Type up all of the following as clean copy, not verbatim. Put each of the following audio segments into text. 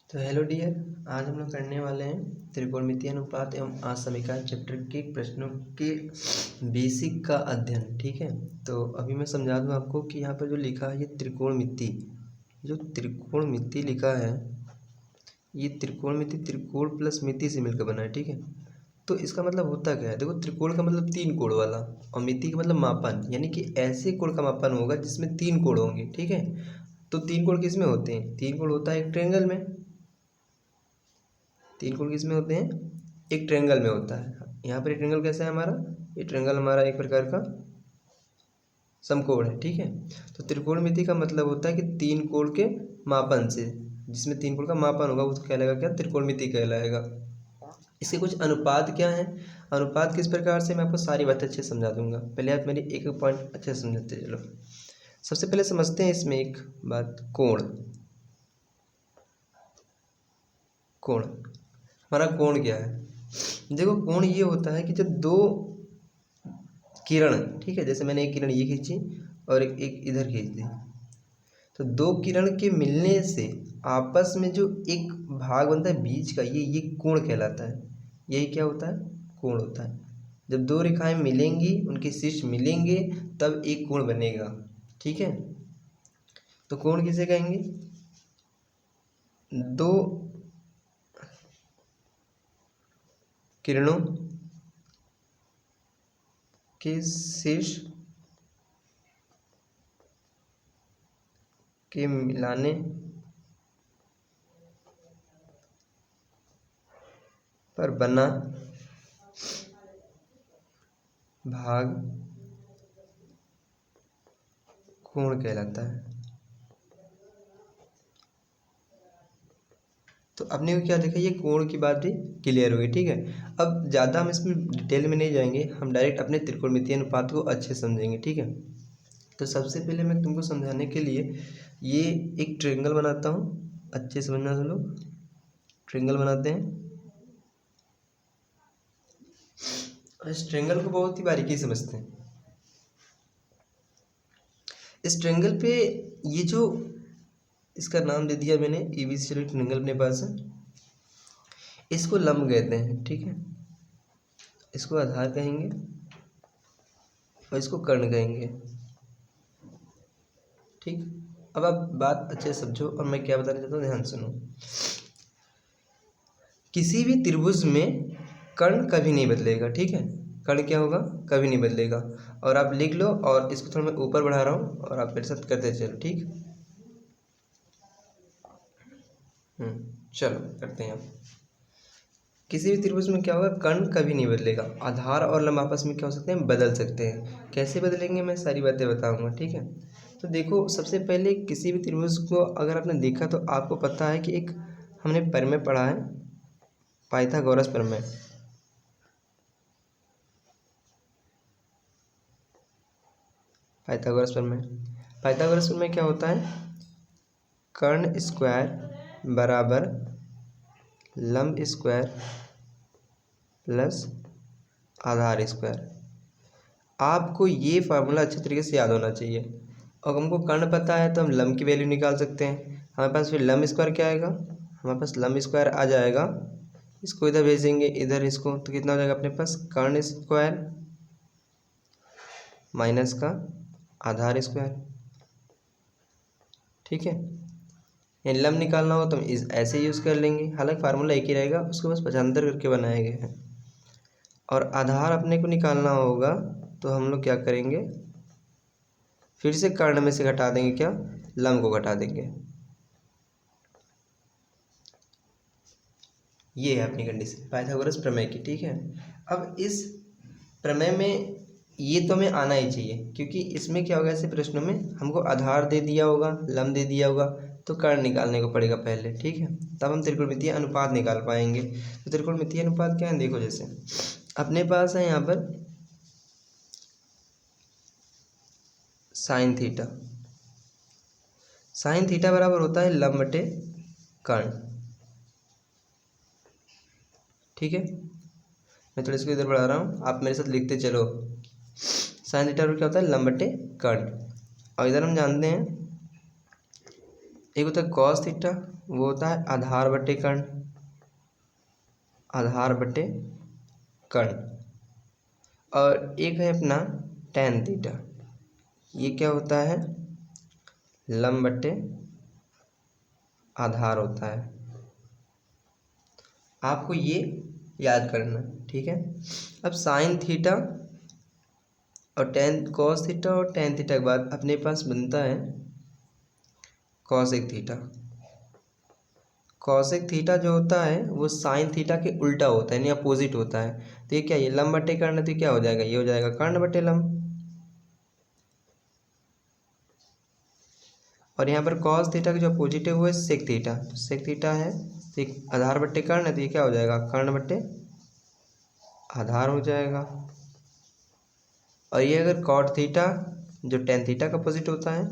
तो hello dear, आज हम लोग करने वाले हैं त्रिकोणमितीय अनुपात एवं असमीकरण चैप्टर के प्रश्नों के बेसिक का अध्ययन। ठीक है, तो अभी मैं समझा दूं आपको कि यहाँ पर जो लिखा है ये त्रिकोणमिति, जो त्रिकोणमिति लिखा है ये त्रिकोणमिति त्रिकोण प्लस मिति से मिलकर बना है। ठीक है, तो इसका मतलब होता क्या है? देखो, त्रिकोण का मतलब तीन कोण वाला और मिति का मतलब मापन, यानी कि ऐसे कोण का मापन होगा जिसमें तीन कोण होंगे। ठीक है, तो तीन कोण किस में होते हैं? तीन कोण होता है एक ट्रायंगल में। तीन कोण किस में होते हैं? एक ट्रायंगल में होता है। यहाँ पर एक ट्रायंगल कैसा है हमारा? ये ट्रायंगल हमारा एक प्रकार का समकोण है। ठीक है, तो त्रिकोणमिति का मतलब होता है कि तीन कोण के मापन से, जिसमें तीन कोण का मापन होगा उसको कहलाएगा क्या? त्रिकोणमिति कहलाएगा। इसके कुछ अनुपात क्या है? अनुपात किस प्रकार से, मैं आपको सारी बातें अच्छे से समझा दूंगा। पहले आप मेरी एक एक पॉइंट अच्छे से समझते चलो। सबसे पहले समझते हैं इसमें एक बात, कोण। कोण, हमारा कोण क्या है? देखो, कोण ये होता है कि जब दो किरण, ठीक है, जैसे मैंने एक किरण ये खींची और एक इधर खींच दी, तो दो किरण के मिलने से आपस में जो एक भाग बनता है बीच का, ये कोण कहलाता है। यही क्या होता है? कोण होता है। जब दो रेखाएं मिलेंगी, उनके शीर्ष मिलेंगे, तब एक कोण बनेगा। ठीक है, तो कोण किसे कहेंगे? दो किरणों के शीर्ष के मिलाने पर बना भाग कोण कहलाता है। तो आपने को क्या देखा, ये कोण की बात भी क्लियर होगी। ठीक है, अब ज़्यादा हम इसमें डिटेल में नहीं जाएंगे, हम डायरेक्ट अपने त्रिकोणमितीय अनुपात को अच्छे समझेंगे। ठीक है, तो सबसे पहले मैं तुमको समझाने के लिए ये एक ट्रायंगल बनाता हूँ। अच्छे से समझना तुम लोग, ट्रायंगल बनाते हैं और इस ट्रायंगल को बहुत ही बारीकी से समझते हैं। इस ट्रायंगल पे ये जो, इसका नाम दे दिया मैंने ABC ट्रायंगल अपने पास है। इसको लंब कहते हैं। ठीक है, इसको आधार कहेंगे और इसको कर्ण कहेंगे। ठीक, अब आप बात अच्छे से समझो और मैं क्या बताना चाहता हूँ ध्यान सुनो। किसी भी त्रिभुज में कर्ण कभी नहीं बदलेगा। ठीक है, कर्ण क्या होगा? कभी नहीं बदलेगा। और आप लिख लो, और इसको थोड़ा मैं ऊपर बढ़ा रहा हूँ और आप मेरे साथ करते चलो। ठीक, चलो करते हैं। आप किसी भी त्रिभुज में क्या होगा? कर्ण कभी नहीं बदलेगा। आधार और लंब आपस में क्या हो सकते हैं? बदल सकते हैं। कैसे बदलेंगे मैं सारी बातें बताऊंगा। ठीक है, तो देखो, सबसे पहले किसी भी त्रिभुज को अगर आपने देखा तो आपको पता है कि एक हमने प्रमेय पढ़ा है, पाइथागोरस प्रमेय। पाइथागोरस प्रमेय, पाइथागोरस प्रमेय क्या होता है? कर्ण स्क्वायर बराबर लंब स्क्वायर प्लस आधार स्क्वायर। आपको ये फार्मूला अच्छे तरीके से याद होना चाहिए। और हमको कर्ण पता है तो हम लंब की वैल्यू निकाल सकते हैं। हमारे पास फिर लंब स्क्वायर क्या आएगा? हमारे पास लंब स्क्वायर आ जाएगा, इसको इधर भेजेंगे, इधर इसको, तो कितना हो जाएगा अपने पास? कर्ण स्क्वायर माइनस का आधार स्क्वायर। ठीक है, ये लंब निकालना हो तो हम इस ऐसे यूज़ कर लेंगे। हालांकि फार्मूला एक ही रहेगा, उसको बस पक्षांतर करके बनाए गए हैं। और आधार अपने को निकालना होगा तो हम लोग क्या करेंगे? फिर से कर्ण में से घटा देंगे, क्या? लंब को घटा देंगे। ये है अपनी कंडीशन पाइथागोरस प्रमेय की। ठीक है, अब इस प्रमेय में ये तो हमें आना ही चाहिए, क्योंकि इसमें क्या होगा, ऐसे प्रश्नों में हमको आधार दे दिया होगा, लंब दे दिया होगा, तो कर्ण निकालने को पड़ेगा पहले। ठीक है, तब हम त्रिकोणमितीय अनुपात निकाल पाएंगे। तो त्रिकोणमितीय अनुपात क्या है? देखो, जैसे अपने पास है यहाँ पर साइन थीटा। साइन थीटा बराबर होता है लंब बटे कर्ण। ठीक है, मैं थोड़ा इसको इधर बढ़ा रहा हूँ, आप मेरे साथ लिखते चलो। साइन थीटा क्या होता है? लंब बटे कर्ण। और इधर हम जानते हैं एक होता है कॉस थीटा, वो होता है आधार बटे कर्ण, आधार बटे कर्ण। और एक है अपना tan थीटा, ये क्या होता है, लंब बटे आधार होता है। आपको ये याद करना, ठीक है। अब साइन थीटा और कॉस थीटा और tan थीटा के बाद अपने पास बनता है कॉसेक थीटा। कॉसेक थीटा जो होता है वो साइन थीटा के उल्टा होता है, यानी अपोजिट होता है। तो ये क्या, ये लंब बटे कर्ण, तो क्या हो जाएगा, ये हो जाएगा कर्ण बटे लंब। और यहाँ पर कॉस थीटा का जो अपोजिट है वो है सेक थीटा, तो सेक थीटा है तो एक आधार बट्टे कर्ण है, तो ये क्या हो जाएगा, कर्ण बट्टे आधार हो जाएगा। और ये अगर कॉट थीटा जो टेन थीटा का अपोजिट होता है,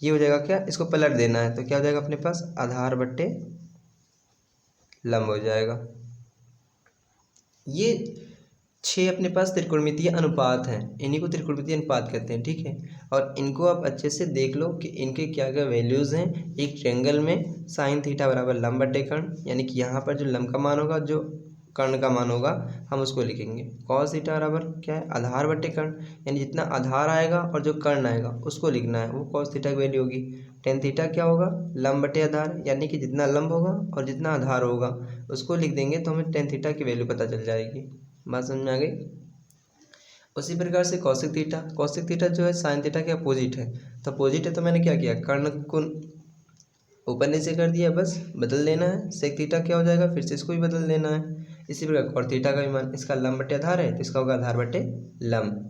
ये हो जाएगा क्या, इसको पलट देना है, तो क्या हो जाएगा अपने पास, आधार बट्टे लंब हो जाएगा। ये 6 अपने पास त्रिकोणमितीय अनुपात हैं, इन्हीं को त्रिकोणमितीय अनुपात कहते हैं, ठीक है। और इनको आप अच्छे से देख लो कि इनके क्या क्या वैल्यूज़ हैं। एक ट्रायंगल में साइन थीटा बराबर लंब बटे कर्ण, यानी कि यहाँ पर जो लंब का मान होगा, जो कर्ण का मान होगा, हम उसको लिखेंगे। कॉस थीटा बराबर क्या है, आधार बटे कर्ण, यानी जितना आधार आएगा और जो कर्ण आएगा उसको लिखना है, वो कॉस थीटा की वैल्यू होगी। टेन थीटा क्या होगा, लंब बटे आधार, यानी कि जितना लंब होगा और जितना आधार होगा उसको लिख देंगे तो हमें टेन थीटा की वैल्यू पता चल जाएगी। बात समझ में आ गई। उसी प्रकार से कौशिक थीटा, कौशिक थीटा जो है साइन थीटा के अपोजिट है, तो अपोजिट है तो मैंने क्या किया, कर्ण को ऊपर नीचे कर दिया, बस बदल देना है। सेक थीटा क्या हो जाएगा, फिर से इसको भी बदल देना है। इसी प्रकार कॉट थीटा का भी मान, इसका लंब बटे आधार है तो इसका होगा आधार बटे लंब।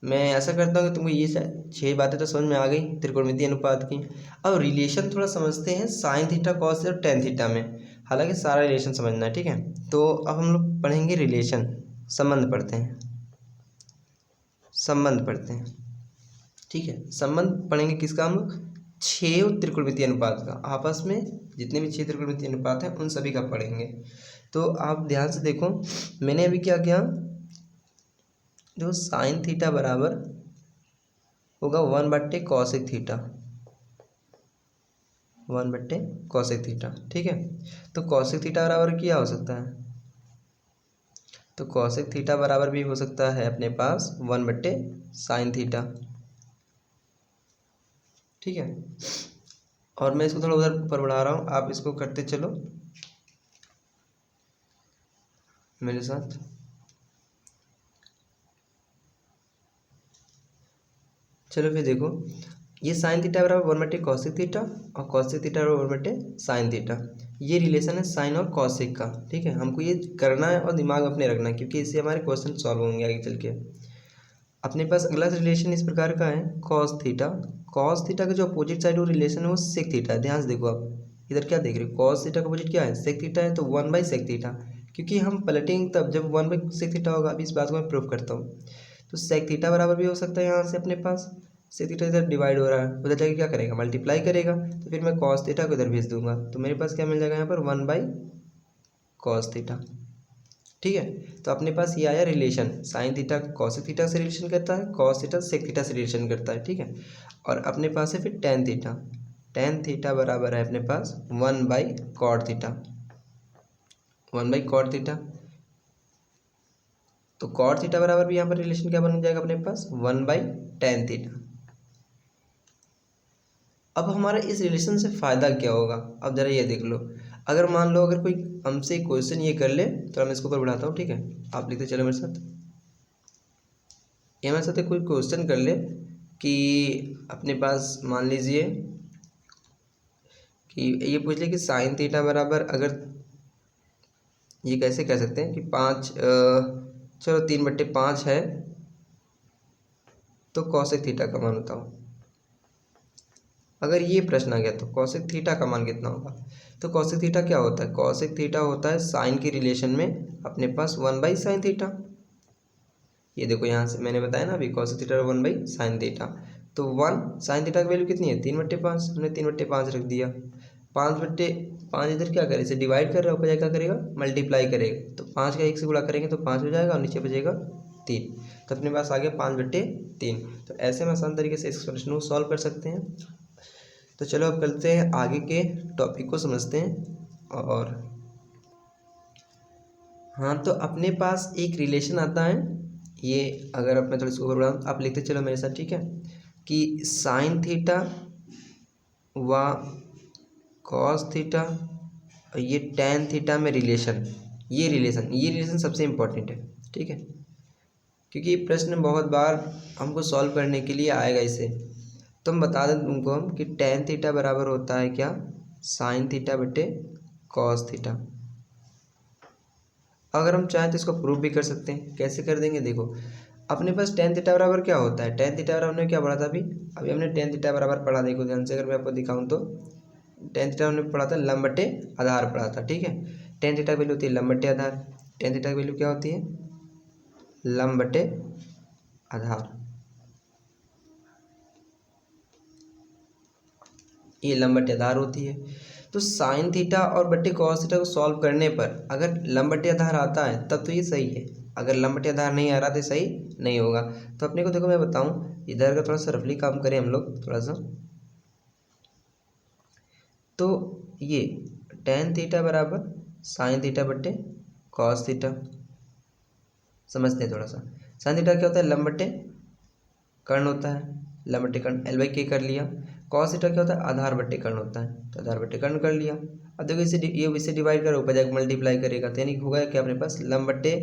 मैं ऐसा करता हूँ कि तुमको ये 6 बातें तो समझ में आ गई त्रिकोणमितीय अनुपात की। अब रिलेशन थोड़ा समझते हैं साइन थीटा कॉस और टेन थीटा में, हालांकि सारा रिलेशन समझना है, ठीक है। तो अब हम लोग पढ़ेंगे रिलेशन, संबंध पढ़ते हैं, संबंध पढ़ते हैं, ठीक है। संबंध पढ़ेंगे किसका, हम लोग 6 त्रिकोणमितीय अनुपात का, आपस में जितने भी 6 त्रिकोणमितीय अनुपात हैं उन सभी का पढ़ेंगे। तो आप ध्यान से देखो, मैंने अभी क्या किया, जो साइन थीटा बराबर होगा 1 बट्टे कॉसेक थीटा, 1 बट्टे कॉसेक थीटा, ठीक है। तो कॉसेक थीटा बराबर क्या हो सकता है, तो कॉसेक थीटा बराबर भी हो सकता है अपने पास 1 बट्टे साइन थीटा, ठीक है। और मैं इसको थोड़ा उधर ऊपर बढ़ा रहा हूँ, आप इसको करते चलो मेरे साथ। चलो फिर देखो, ये साइन थीटा बराबर 1 बट्टे कॉसेक थीटा और कॉसेक थीटा बराबर 1 बट्टे साइन थीटा, ये रिलेशन है साइन और कॉसेक का, ठीक है। हमको ये करना है और दिमाग अपने रखना है, क्योंकि इससे हमारे क्वेश्चन सॉल्व होंगे आगे चल के। अपने पास अगला रिलेशन इस प्रकार का है, कॉस थीटा, कॉस थीटा का जो अपोजिट साइड वो रिलेशन है वो सेक थीटा है। ध्यान से देखो, आप इधर क्या देख रहे हो, कॉस थीटा का अपोजिट क्या है, सेक थीटा है, तो 1 बाई सेक थीटा, क्योंकि हम पलटेंगे तब जब 1 बाई सेक थीटा होगा। अभी इस बात को मैं प्रूव करता हूँ। तो सेक थीटा बराबर भी हो सकता है यहाँ से अपने पास, सेक थीटा इधर डिवाइड हो रहा है, उधर जाके क्या करेगा, मल्टीप्लाई करेगा, तो फिर मैं कॉस थीटा को इधर भेज दूंगा, तो मेरे पास क्या मिल जाएगा यहाँ पर 1 बाई कॉस थीटा, ठीक है। तो अपने पास ये आया relation, sine theta cosec theta से रिलेशन करता है, कॉस थीटा सेक थीटा से रिलेशन करता है, ठीक है। और अपने पास है फिर टेन थीटा, टेन थीटा बराबर है अपने पास 1 by cot theta, 1 by cot theta. तो कॉट थीटा बराबर भी यहाँ पर रिलेशन क्या बन जाएगा अपने पास, 1 बाई टेन थीटा। अब हमारा इस रिलेशन से फ़ायदा क्या होगा, अब ज़रा ये देख लो। अगर मान लो अगर कोई हमसे क्वेश्चन ये कर ले, तो मैं इसको ऊपर बढ़ाता हूँ, ठीक है। आप लिखते चलो मेरे साथ, ये मेरे साथ कोई क्वेश्चन कर ले कि अपने पास मान लीजिए कि ये पूछ ले कि साइन थीटा बराबर, अगर ये कैसे कह सकते हैं कि 5 चलो 3/5 है, तो कॉसेक थीटा का मान बताओ। अगर ये प्रश्न आ गया तो कॉसेक थीटा का मान कितना होगा। तो कॉसेक थीटा क्या होता है, कॉसेक थीटा होता है साइन की रिलेशन में अपने पास 1 बाई साइन थीटा। ये देखो यहाँ से मैंने बताया ना अभी, cosec theta 1 by sine theta, तो 1 साइन थीटा की वैल्यू कितनी है, 3/5, हमने 3/5 रख दिया। 5/5 इधर क्या करे, इसे डिवाइड कर रहा है, ऊपर क्या करेगा, मल्टीप्लाई करेगा, तो 5 का 1 से गुणा करेंगे तो 5 हो जाएगा और नीचे बचेगा 3, तो अपने पास आ गया 5/3। तो ऐसे में आसान तरीके से इस प्रश्न को सॉल्व कर सकते हैं। तो चलो अब करते हैं आगे के टॉपिक को समझते हैं। और हाँ, तो अपने पास एक रिलेशन आता है, ये अगर अब मैं थोड़ा इसको बढ़ाऊँ आप लिखते चलो मेरे साथ, ठीक है, कि साइन थीटा व कॉस थीटा और ये टैन थीटा में रिलेशन, ये रिलेशन सबसे इम्पोर्टेंट है, ठीक है, क्योंकि ये प्रश्न बहुत बार हमको सॉल्व करने के लिए आएगा इसे। तो हम बता दें तुमको हम कि टैन थीटा बराबर होता है क्या, साइन थीटा बटे कॉस थीटा। अगर हम चाहें तो इसको प्रूव भी कर सकते हैं। कैसे कर देंगे, देखो अपने पास टैन थीटा बराबर क्या होता है, टैन थीटा बराबर हमने क्या पढ़ा था अभी हमने टैन थीटा बराबर पढ़ा, देखो ध्यान से अगर मैं आपको दिखाऊं तो टैन थीटा हमने पढ़ा था लंब बटे आधार पढ़ा था, ठीक है। टैन थीटा की वैल्यू होती है लंब बटे आधार, टैन थीटा की वैल्यू क्या होती है, लंब बटे आधार, ये लंब बटे आधार होती है। तो साइन थीटा और बटे कॉस थीटा को सॉल्व करने पर अगर लंब बटे आधार आता है तब तो ये सही है, अगर लंब बटे आधार नहीं आ रहा तो सही नहीं होगा। तो अपने को देखो मैं बताऊं, इधर का थोड़ा सा रफली काम करें हम लोग थोड़ा सा, तो ये टैन थीटा बराबर साइन थीटा बटे कॉस थीटा, समझते हैं थोड़ा सा। साइन थीटा क्या होता है, लंब बटे कर्ण होता है, लंब बटे कर्ण एल बाई के कर लिया। कॉस थीटा क्या होता है, आधार बटे कर्ण होता है, तो आधार बटे कर्ण कर लिया। अब देखो इसे डिवाइड करो, ऊपर जाकर मल्टीप्लाई करेगा तो यानी होगा क्या अपने पास, लंब बटे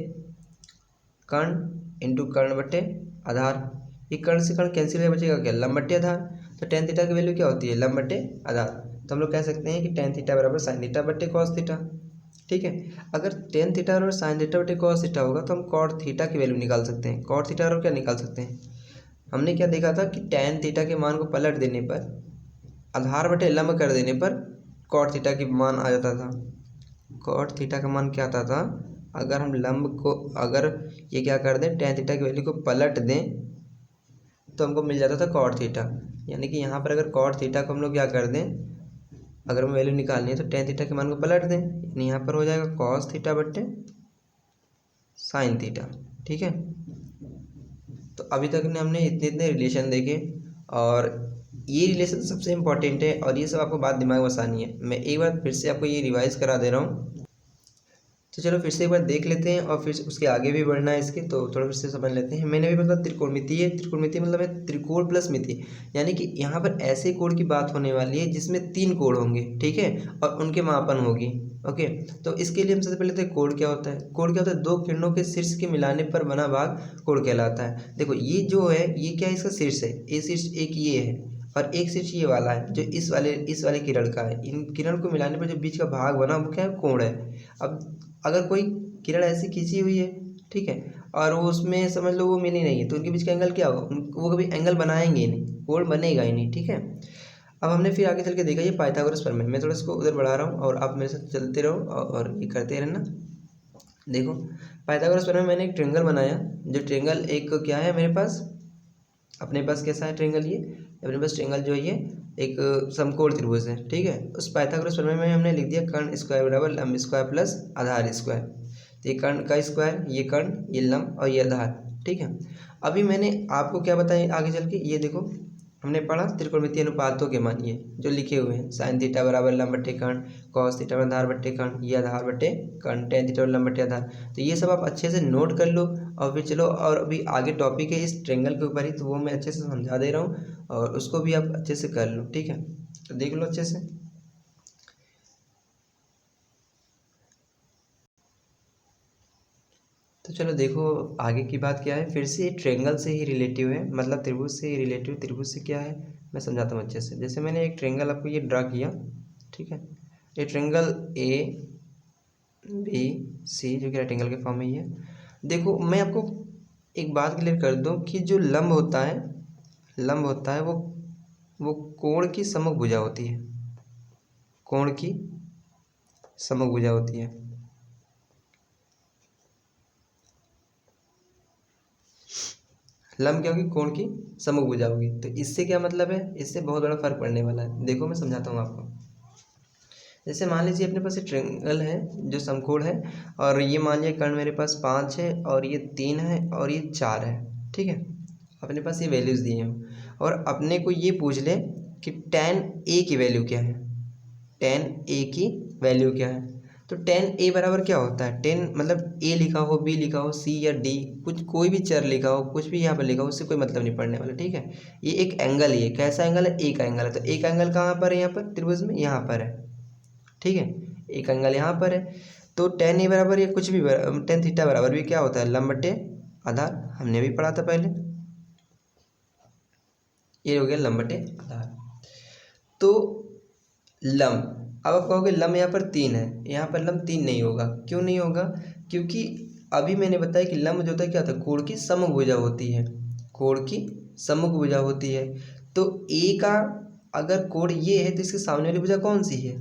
कर्ण इंटू कर्ण बटे आधार, ये कर्ण से कर्ण कैंसिल हो बचेगा क्या, लंब बटे आधार। तो टेन थीटा की वैल्यू क्या होती है, लंब बटे आधार। तो हम लोग कह सकते हैं कि टेन थीटा बराबर साइन थीटा बटे कॉस थीटा, ठीक है। अगर टेन थीटा बराबर साइन थीटा बटे कॉस थीटा होगा तो हम कॉट थीटा की वैल्यू निकाल सकते हैं। कॉट थीटा बराबर क्या निकाल सकते हैं, हमने क्या देखा था कि टैन थीटा के मान को पलट देने पर, आधार बटे लंब कर देने पर कॉट थीटा की मान आ जाता था। कॉट थीटा का मान क्या आता था, अगर हम लंब को, अगर ये क्या कर दें टैन थीटा की वैल्यू को पलट दें तो हमको मिल जाता था कॉट थीटा। यानी कि यहाँ पर अगर कॉट थीटा को हम लोग क्या कर दें, अगर हमें वैल्यू निकालनी है तो टैन थीटा के मान को पलट दें, यानी यहाँ पर हो जाएगा कॉस थीटा बटे साइन थीटा, ठीक है। तो अभी तक ने हमने इतने इतने रिलेशन देखे और ये रिलेशन सबसे इम्पॉर्टेंट है और ये सब आपको बात दिमाग में आसानी है। मैं एक बार फिर से आपको ये रिवाइज करा दे रहा हूँ, तो चलो फिर से एक बार देख लेते हैं और फिर उसके आगे भी बढ़ना है इसके, तो थोड़ा फिर से समझ लेते हैं। मैंने भी मतलब त्रिकोणमितीय, त्रिकोणमितीय मतलब है त्रिकोण प्लस मिति, यानी कि यहाँ पर ऐसे कोण की बात होने वाली है जिसमें तीन कोण होंगे, ठीक है, और उनके मापन होगी, ओके। तो इसके लिए हम सबसे पहले देखते हैं कोण क्या होता है। कोण क्या होता है, दो किरणों के शीर्ष के मिलाने पर बना भाग कोण कहलाता है। देखो ये जो है ये क्या है, इसका शीर्ष है, ये शीर्ष एक ये है और एक शीर्ष ये वाला है जो इस वाले किरण का है। इन किरण को मिलाने पर जो बीच का भाग बना वो क्या है, कोण है। अब अगर कोई किरण ऐसी खींची हुई है, ठीक है, और वो उसमें समझ लो वो मिली नहीं है तो उनके बीच का एंगल क्या होगा, वो कभी एंगल बनाएंगे ही नहीं, कोण बनेगा ही नहीं, ठीक है। अब हमने फिर आगे चल के देखा ये पाइथागोरस प्रमेय, मैं थोड़ा इसको उधर बढ़ा रहा हूँ और आप मेरे साथ चलते रहो और ये करते रहना। देखो पाइथागोरस प्रमेय मैंने एक ट्रेंगल बनाया, जो ट्रेंगल एक क्या है मेरे पास, अपने पास कैसा है ट्रेंगल, ये अपने पास ट्रेंगल जो है ये एक समकोण त्रिभुज है, ठीक है। उस पाइथागोरस प्रमेय में हमने लिख दिया कर्ण स्क्वायर बराबर लंब स्क्वायर प्लस आधार स्क्वायर। तो ये कर्ण का स्क्वायर, ये कर्ण, ये लंब और ये आधार, ठीक है। अभी मैंने आपको क्या बताया आगे चल के, ये देखो हमने पढ़ा त्रिकोणमितीय अनुपातों के मान, ये जो लिखे हुए हैं साइन थीटा बराबर लंब बट्टे कर्ण, कॉस थीटा बराबर आधार बट्टे कर्ण, ये आधार बट्टे कर्ण, टेन थीटा बराबर लंब बट्टे आधार। तो ये सब आप अच्छे से नोट कर लो और फिर चलो, और अभी आगे टॉपिक है इस ट्रेंगल के ऊपर ही, तो वो मैं अच्छे से समझा दे रहा हूँ और उसको भी आप अच्छे से कर लो, ठीक है। तो देख लो अच्छे से। तो चलो देखो आगे की बात क्या है, फिर से ट्रेंगल से ही रिलेटिव है, मतलब त्रिभुज से ही रिलेटिव, त्रिभुज से क्या है मैं समझाता हूँ अच्छे से। जैसे मैंने एक ट्रेंगल आपको ये ड्रा किया, ठीक है, ये ट्रेंगल ए बी सी जो कि रेक्टेंगल के फॉर्म में ही है। देखो मैं आपको एक बात क्लियर कर दूं कि जो लंब होता है, लंब होता है वो कोण की समभुजा होती है, कोण की समभुजा होती है। लंब क्या होगी, कोण की समभुजा होगी। तो इससे क्या मतलब है, इससे बहुत बड़ा फर्क पड़ने वाला है। देखो मैं समझाता हूँ आपको। जैसे मान लीजिए अपने पास एक ट्रेंगल है जो समकोण है और ये मान लीजिए कर्ण मेरे पास 5 है और ये 3 है और ये 4 है, ठीक है। अपने पास ये वैल्यूज़ दी हैं और अपने को ये पूछ ले कि tan a की वैल्यू क्या है, tan a की वैल्यू क्या है। तो tan a बराबर क्या होता है, tan मतलब a लिखा हो, b लिखा हो, c या d, कुछ कोई भी चर लिखा हो, कुछ भी यहाँ पर लिखा हो, उससे कोई मतलब नहीं पड़ने वाला, ठीक है। ये एक एंगल ही है, कैसा एंगल है, एक एंगल है। तो एक एंगल कहाँ पर है, यहाँ पर त्रिभुज में यहाँ पर है, ठीक है, एक एंगल यहाँ पर है। तो tan a बराबर ये कुछ भी tan थीटा बराबर भी क्या होता है, लंब बटे आधार, हमने भी पढ़ा था पहले, ये हो गया लंब बटे आधार। तो लंब, अब आप कहोगे लंब यहाँ पर 3 है, यहाँ पर लंब 3 नहीं होगा, क्यों नहीं होगा, क्योंकि अभी मैंने बताया कि लंब जो होता है क्या होता है, कोण की समभुजा होती है, कोण की समभुजा होती है। तो ए का अगर कोण ये है तो इसके सामने वाली भुजा कौन सी है,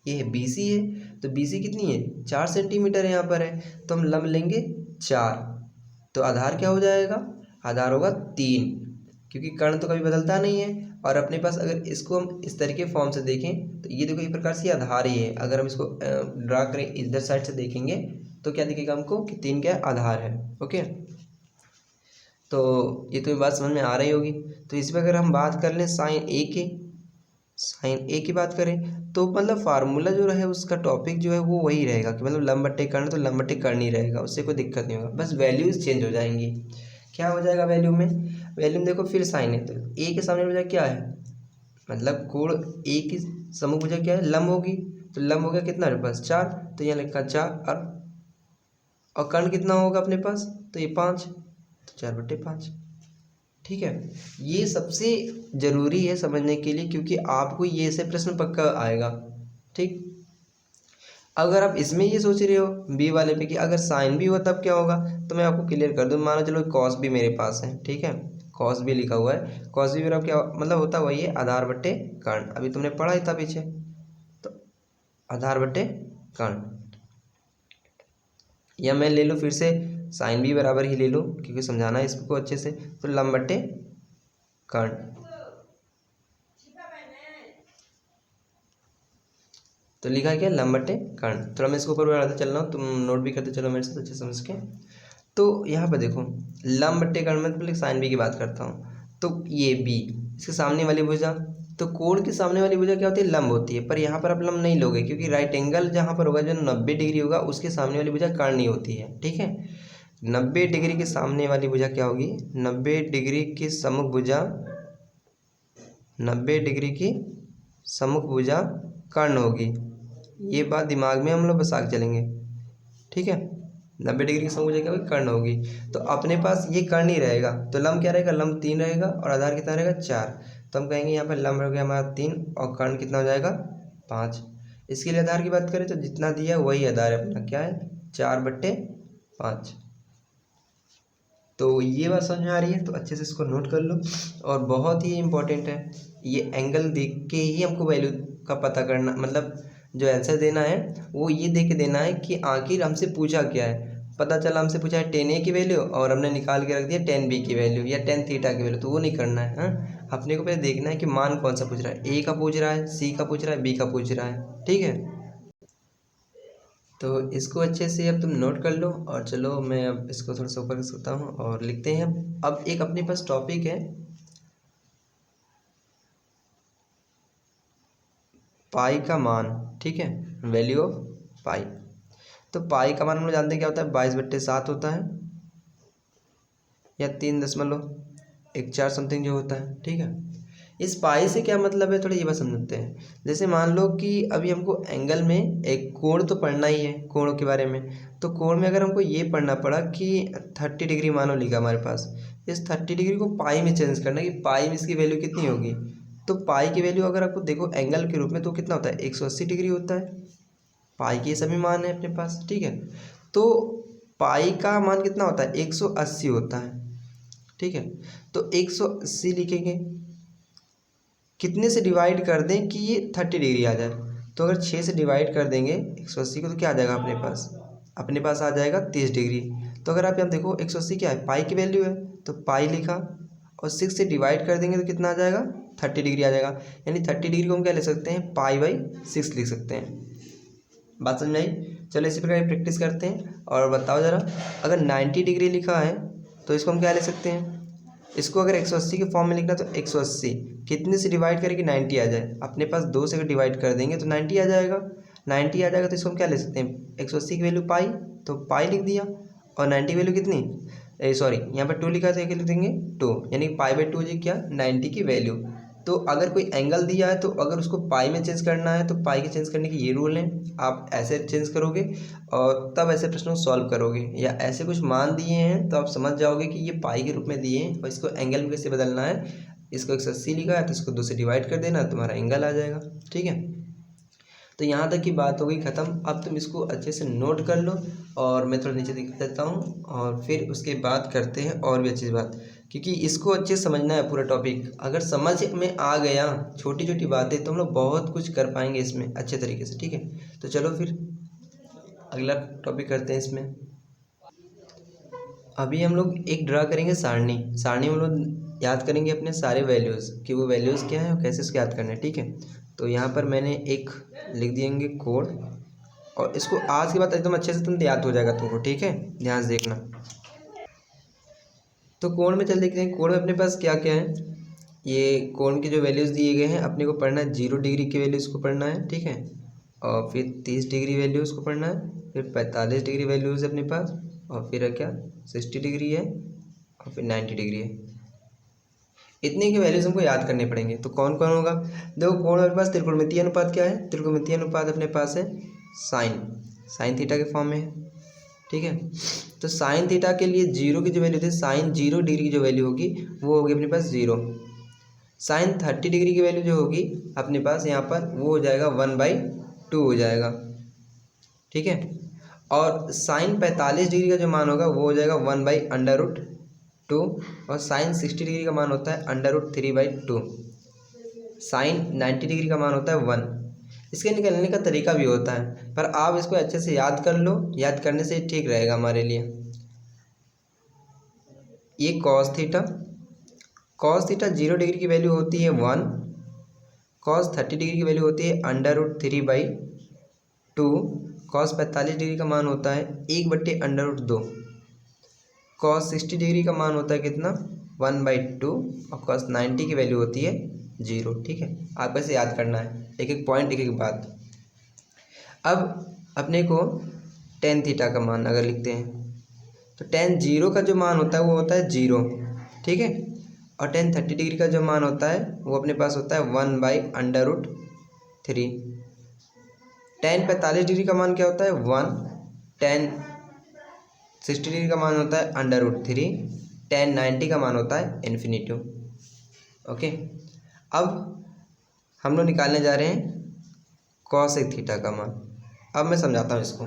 ये है BC है। तो BC कितनी है, 4 सेंटीमीटर यहाँ पर है, तो हम लंब लेंगे 4। तो आधार क्या हो जाएगा, आधार होगा 3, क्योंकि कर्ण तो कभी बदलता नहीं है। और अपने पास अगर इसको हम इस तरीके फॉर्म से देखें तो ये देखो एक प्रकार से आधार ही है। अगर हम इसको ड्रा करें इधर साइड से देखेंगे तो क्या दिखेगा हमको कि 3 क्या आधार है। ओके, तो ये तो बात समझ में आ रही होगी। तो इस पर अगर हम बात कर लें साइन ए की बात करें तो मतलब फार्मूला जो रहे उसका टॉपिक जो है वो वही रहेगा कि मतलब लंब बट्टे कर्ण, तो लंब बट्टे कर्ण ही रहेगा, उससे कोई दिक्कत नहीं होगा, बस वैल्यूज चेंज हो जाएंगी। क्या हो जाएगा वैल्यू में, वैल्यू में देखो फिर साइन है, तो ए के सामने भुजा क्या है, मतलब कोण ए की समूह भुजा क्या है, लंब होगी। तो लंब हो गया कितना अपने पास 4, तो यहाँ लिखा 4, और कर्ण कितना होगा अपने पास, तो ये 5, तो 4/5, ठीक है। ये सबसे ज़रूरी है समझने के लिए, क्योंकि आपको ये से प्रश्न पक्का आएगा, ठीक। अगर आप इसमें ये सोच रहे हो बी वाले पे कि अगर साइन भी हुआ तब क्या होगा, तो मैं आपको क्लियर कर दूं। मानो चलो कॉस भी मेरे पास है, ठीक है, कॉस भी लिखा हुआ है, कॉस भी मेरा क्या मतलब होता है, वही है आधार बट्टे कर्ण, अभी तुमने पढ़ा ही था पीछे, तो आधार बट्टे कर्ण। या मैं ले लूँ फिर से साइन भी बराबर ही ले लूँ, क्योंकि समझाना है इसको अच्छे से, तो लंब बट्टे कर्ण। तो लिखा है क्या, लंब बट्टे कर्ण। थोड़ा मैं इसको ऊपर बढ़ाते चल रहा हूँ, तुम नोट भी करते चलो मेरे साथ अच्छे समझ के। तो यहाँ पर देखो लंब बट्टे कर्ण में पहले साइन बी की बात करता हूँ। तो ये बी, इसके सामने वाली भुजा, तो कोण के सामने वाली भुजा क्या होती है, लंब होती है। पर यहाँ पर आप लंब नहीं लोगे, क्योंकि राइट एंगल जहाँ पर होगा जो 90 डिग्री होगा उसके सामने वाली भुजा कर्ण ही होती है, ठीक है। 90 डिग्री के सामने वाली भुजा क्या होगी, 90 डिग्री की सम्मुख भुजा, 90 डिग्री की सम्मुख भुजा कर्ण होगी। ये बात दिमाग में हम लोग बसा के चलेंगे, ठीक है। 90 डिग्री की सम्मुख भुजा क्या होगी, कर्ण होगी। तो अपने पास ये कर्ण ही रहेगा, तो लंब क्या रहेगा, लंब 3 रहेगा, और आधार कितना रहेगा 4। तो हम कहेंगे यहाँ पर लंब हो गया हमारा 3 और कर्ण कितना हो जाएगा 5। इसके लिए आधार की बात करें तो जितना दिया वही आधार है अपना, क्या है 4/5। तो ये बात समझ में आ रही है, तो अच्छे से इसको नोट कर लो। और बहुत ही इम्पोर्टेंट है, ये एंगल देख के ही हमको वैल्यू का पता करना, मतलब जो आंसर देना है वो ये देख के देना है कि आखिर हमसे पूछा क्या है। पता चला हमसे पूछा है tan a की वैल्यू और हमने निकाल के रख दिया tan b की वैल्यू या tan थीटा की वैल्यू, तो वो नहीं करना है। हाँ, अपने को पहले देखना है कि मान कौन सा पूछ रहा है, a का पूछ रहा है, c का पूछ रहा है, b का पूछ रहा है, ठीक है। तो इसको अच्छे से अब तुम नोट कर लो। और चलो मैं अब इसको थोड़ा सा ऊपर कर सकता हूँ और लिखते हैं। अब एक अपने पास टॉपिक है पाई का मान, ठीक है, वैल्यू ऑफ पाई। तो पाई का मान हम लोग जानते हैं क्या होता है, 22/7 होता है, या 3.14 समथिंग जो होता है, ठीक है। इस पाई से क्या मतलब है, थोड़ा ये बात समझते हैं। जैसे मान लो कि अभी हमको एंगल में एक कोण तो पढ़ना ही है, कोणों के बारे में। तो कोण में अगर हमको ये पढ़ना पड़ा कि 30 डिग्री मानो लिखा हमारे पास, इस 30 डिग्री को पाई में चेंज करना कि पाई में इसकी वैल्यू कितनी होगी। तो पाई की वैल्यू अगर आपको देखो एंगल के रूप में तो कितना होता है, 180 डिग्री होता है। पाई के सभी मान है अपने पास, ठीक है। तो पाई का मान कितना होता है, 180 होता है, ठीक है। तो 180 लिखेंगे, कितने से डिवाइड कर दें कि ये 30 डिग्री आ जाए। तो अगर 6 से डिवाइड कर देंगे 180 को तो क्या आ जाएगा अपने पास आ जाएगा 30 डिग्री। तो अगर आप यहाँ देखो 180 क्या है, पाई की वैल्यू है, तो पाई लिखा, और 6 से डिवाइड कर देंगे तो कितना आ जाएगा 30 डिग्री आ जाएगा। यानी 30 डिग्री को हम क्या ले सकते हैं, पाई/6 लिख सकते हैं। बात समझ आई। चलो इसी प्रकार प्रैक्टिस करते हैं। और बताओ ज़रा, अगर 90 डिग्री लिखा है तो इसको हम क्या ले सकते हैं, इसको अगर 180 के फॉर्म में लिखना तो 180 कितने से डिवाइड करें कि 90 आ जाए, अपने पास 2 से अगर डिवाइड कर देंगे तो 90 आ जाएगा। 90 आ जाएगा तो इसको हम क्या ले सकते हैं, 180 की वैल्यू पाई, तो पाई लिख दिया। और 90 की वैल्यू कितनी, सॉरी यहाँ पर 2 लिखा था, क्या लिख देंगे 2, यानी पाई बाई 2 हो जाएगी क्या 90 की वैल्यू। तो अगर कोई एंगल दिया है तो अगर उसको पाई में चेंज करना है तो पाई के चेंज करने के ये रूल हैं, आप ऐसे चेंज करोगे और तब ऐसे प्रश्न को सॉल्व करोगे। या ऐसे कुछ मान दिए हैं तो आप समझ जाओगे कि ये पाई के रूप में दिए हैं और इसको एंगल में कैसे बदलना है। इसको 180 लिखा है तो इसको 2 से डिवाइड कर देना, तुम्हारा एंगल आ जाएगा। ठीक है, तो यहाँ तक की बात हो गई ख़त्म। अब तुम इसको अच्छे से नोट कर लो और मैं थोड़ा नीचे दिखा देता हूँ और फिर उसके बाद करते हैं और भी अच्छी बात, क्योंकि इसको अच्छे से समझना है पूरा टॉपिक। अगर समझ में आ गया छोटी छोटी बातें तो हम लोग बहुत कुछ कर पाएंगे इसमें अच्छे तरीके से। ठीक है, तो चलो फिर अगला टॉपिक करते हैं इसमें। अभी हम लोग एक ड्रा करेंगे सारणी। सारणी में हम लोग याद करेंगे अपने सारे वैल्यूज़ कि वो वैल्यूज़ क्या है और कैसे उसको याद करना है। ठीक है, तो यहाँ पर मैंने एक लिख दिएंगे कोड और इसको आज के बाद एकदम अच्छे से तुम याद हो जाएगा तुमको। ठीक है, ध्यान से देखना। तो कोण में चल देखते हैं कोण में अपने पास क्या क्या है। ये कोण के जो वैल्यूज़ दिए गए हैं अपने को पढ़ना है, 0 डिग्री की वैल्यूज़ को पढ़ना है। ठीक है, और फिर 30 डिग्री वैल्यूज़ को पढ़ना है, फिर 45 डिग्री वैल्यूज़ है अपने पास, और फिर है क्या 60 डिग्री है, और फिर 90 डिग्री है। इतने के वैल्यूज़ हमको याद करने पड़ेंगे। तो कौन कौन होगा, देखो कोण अपने पास त्रिकोणमितीय अनुपात क्या है, त्रिकोणमितीय अनुपात अपने पास है साइन थीटा के फॉर्म में है। ठीक है, तो साइन थीटा के लिए 0 की जो वैल्यू थी, साइन 0 डिग्री की जो वैल्यू होगी वो होगी अपने पास 0। साइन 30 डिग्री की वैल्यू जो होगी अपने पास यहाँ पर वो हो जाएगा 1/2 हो जाएगा। ठीक है, और साइन 45 डिग्री का जो मान होगा वो हो जाएगा 1/√2, और साइन 60 डिग्री का मान होता है √3/2। साइन 90 डिग्री का मान होता है 1। इसके निकलने का तरीका भी होता है, पर आप इसको अच्छे से याद कर लो, याद करने से ठीक रहेगा हमारे लिए। ये कॉस थीटा 0 डिग्री की वैल्यू होती है 1, कॉस 30 डिग्री की वैल्यू होती है √3/2, कॉस 45 डिग्री का मान होता है 1/√2, कॉस 60 डिग्री का मान होता है कितना 1/2, और कॉस 90 की वैल्यू होती है 0। ठीक है, आप ऐसे याद करना है, एक एक पॉइंट एक एक बात। अब अपने को टेन थीटा का मान अगर लिखते हैं तो टेन 0 का जो मान होता है वो होता है 0। ठीक है, और टेन 30 डिग्री का जो मान होता है वो अपने पास होता है 1/√3। टेन 45 डिग्री का मान क्या होता है 1, टेन 60 डिग्री का मान होता है √3, टेन 90 का मान होता है इन्फिनिटी। ओके, अब हम लोग निकालने जा रहे हैं कॉसेक थीटा का मान। अब मैं समझाता हूँ इसको,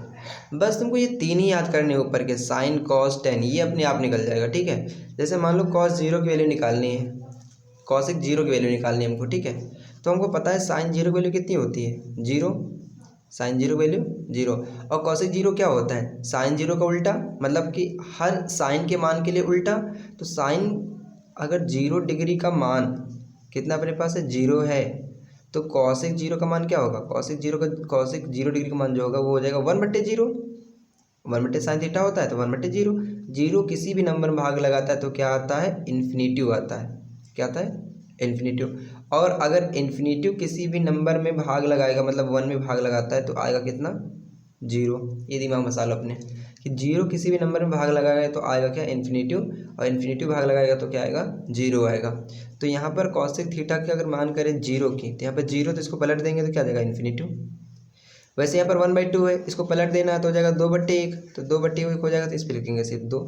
बस तुमको ये 3 ही याद करने ऊपर के, साइन कॉस टेन, ये अपने आप निकल जाएगा। ठीक है, जैसे मान लो कॉस 0 की वैल्यू निकालनी है, कॉसेक 0 की वैल्यू निकालनी है हमको। ठीक है, तो हमको पता है साइन 0 की वैल्यू कितनी होती है 0, साइन 0 की वैल्यू 0, और कॉसेक 0 क्या होता है साइन 0 का उल्टा, मतलब कि हर साइन के मान के लिए उल्टा। तो साइन अगर 0 डिग्री का मान कितना अपने पास है 0 है, तो कॉसेक 0 का मान क्या होगा, कॉसेक 0 डिग्री का मान जो होगा वो हो जाएगा 1/0। 1/sin थीटा होता है तो 1/0। 0 किसी भी नंबर में भाग लगाता है तो क्या आता है इन्फिनिटिव आता है। क्या आता है इन्फिनिटिव। और अगर इन्फिनिटिव किसी भी नंबर में भाग लगाएगा, मतलब 1 में भाग लगाता है तो आएगा कितना 0। ये दिमाग मसाला अपने कि 0 किसी भी नंबर में भाग लगाएगा तो आएगा क्या इन्फिनिटिव, और इन्फिनिटिव भाग लगाएगा तो क्या आएगा 0 आएगा। तो यहाँ पर कॉसेक थीटा की अगर मान करें 0 की, तो यहाँ पर 0 तो इसको पलट देंगे तो क्या आ जाएगा इन्फिनिटिव। वैसे यहाँ पर 1/2 है, इसको पलट देना है तो हो जाएगा 2/1, तो 2/1 हो जाएगा तो इस पर लिखेंगे सिर्फ 2।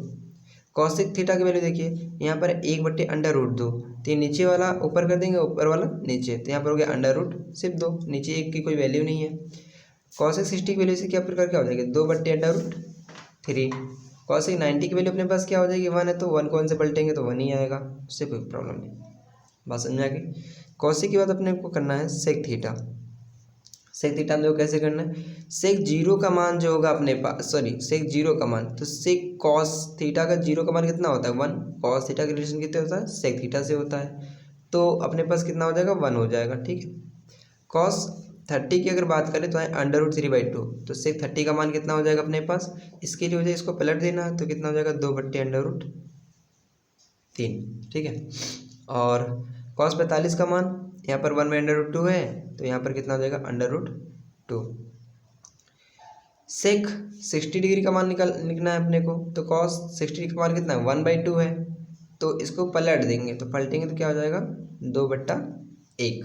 कॉसेक थीटा की वैल्यू देखिए यहाँ पर 1/√2, तो ये नीचे वाला ऊपर कर देंगे, ऊपर वाला नीचे, तो यहाँ पर हो गया √ सिर्फ 2, नीचे 1 की कोई वैल्यू नहीं है। कॉसेक 60 की वैल्यू से क्या प्रकार क्या हो जाएगी 2/√3। कॉसेक 90 की वैल्यू अपने पास क्या हो जाएगी 1 है, तो 1 को 1 से पलटेंगे तो 1 ही आएगा, उससे कोई प्रॉब्लम नहीं। बात समझ आ गई। कॉसेक की बात अपने को करना है सेक थीटा। सेक थीटा में कैसे करना है, सेक 0 का मान जो होगा अपने पास, सेक 0 का मान, तो सेक कॉस थीटा का 0 का मान कितना होता है 1, कॉस थीटा का रिलेशन कितने होता है सेक थीटा से होता है, तो अपने पास कितना हो जाएगा 1 हो जाएगा। ठीक है, कॉस 30 की अगर बात करें तो है √3/2, तो सेक 30 का मान कितना हो जाएगा अपने पास, इसके लिए हो जाए इसको पलट देना है तो कितना हो जाएगा 2/√3। 3, ठीक है। और cos 45 का मान यहाँ पर 1/√2 है, तो यहाँ पर कितना हो जाएगा √2। सेक 60 डिग्री का मान लिखना है अपने को, तो cos 60 का मान कितना है 1/2 है, तो इसको पलट देंगे, तो पलटेंगे तो क्या हो जाएगा 2/1।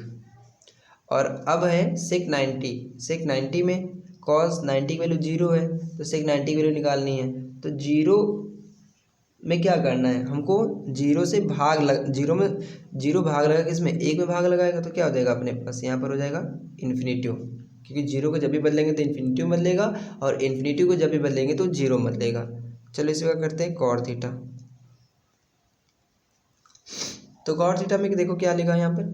और अब है सेक 90 में cos 90 की वैल्यू 0 है, तो सेक 90 की वैल्यू निकालनी है, तो 0 में क्या करना है हमको, 0 से भाग लग 0 में 0 भाग लगा किसमें 1 में भाग लगाएगा, तो क्या हो जाएगा अपने पास यहाँ पर हो जाएगा इन्फिनिटिव, क्योंकि 0 को जब भी बदलेंगे तो इन्फिनिटिव बदलेगा और इन्फिनिटिव को जब भी बदलेंगे तो 0 बदलेगा। चलो इसी का करते हैं cot थीटा। तो cot थीटा में देखो क्या लिखा है यहाँ पर,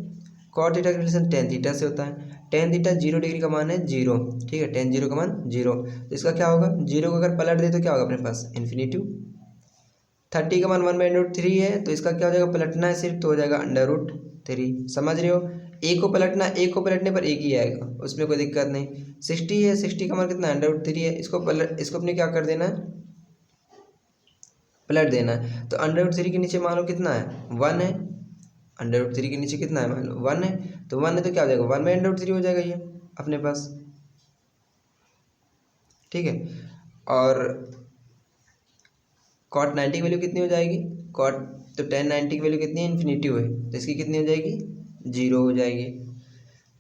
cot थीटा का रिलेशन tan थीटा से होता है। tan थीटा 0 डिग्री का मान है 0, ठीक है, tan 0 का मान 0, तो इसका क्या होगा 0 को अगर पलट दे तो क्या होगा अपने पास इन्फिनिटिव। 30 का मान 1/√3 है, तो इसका क्या हो जाएगा पलटना है सिर्फ, तो हो जाएगा √3। समझ रहे हो, एक को पलटना, एक को पलटने पर एक ही आएगा, उसमें कोई दिक्कत नहीं। 60 है, 60 का मान कितना है √3 है, इसको अपने क्या कर देना है पलट देना है, तो √3 के नीचे मान लो कितना है 1 है, √3 के नीचे कितना है मान लो 1 है, तो 1 है तो क्या हो जाएगा 1/√3 हो जाएगा ये अपने पास, ठीक है। और cot 90 की वैल्यू कितनी हो जाएगी, तो tan 90 की वैल्यू कितनी है इन्फिनिटिव है, तो इसकी कितनी हो जाएगी 0 हो जाएगी।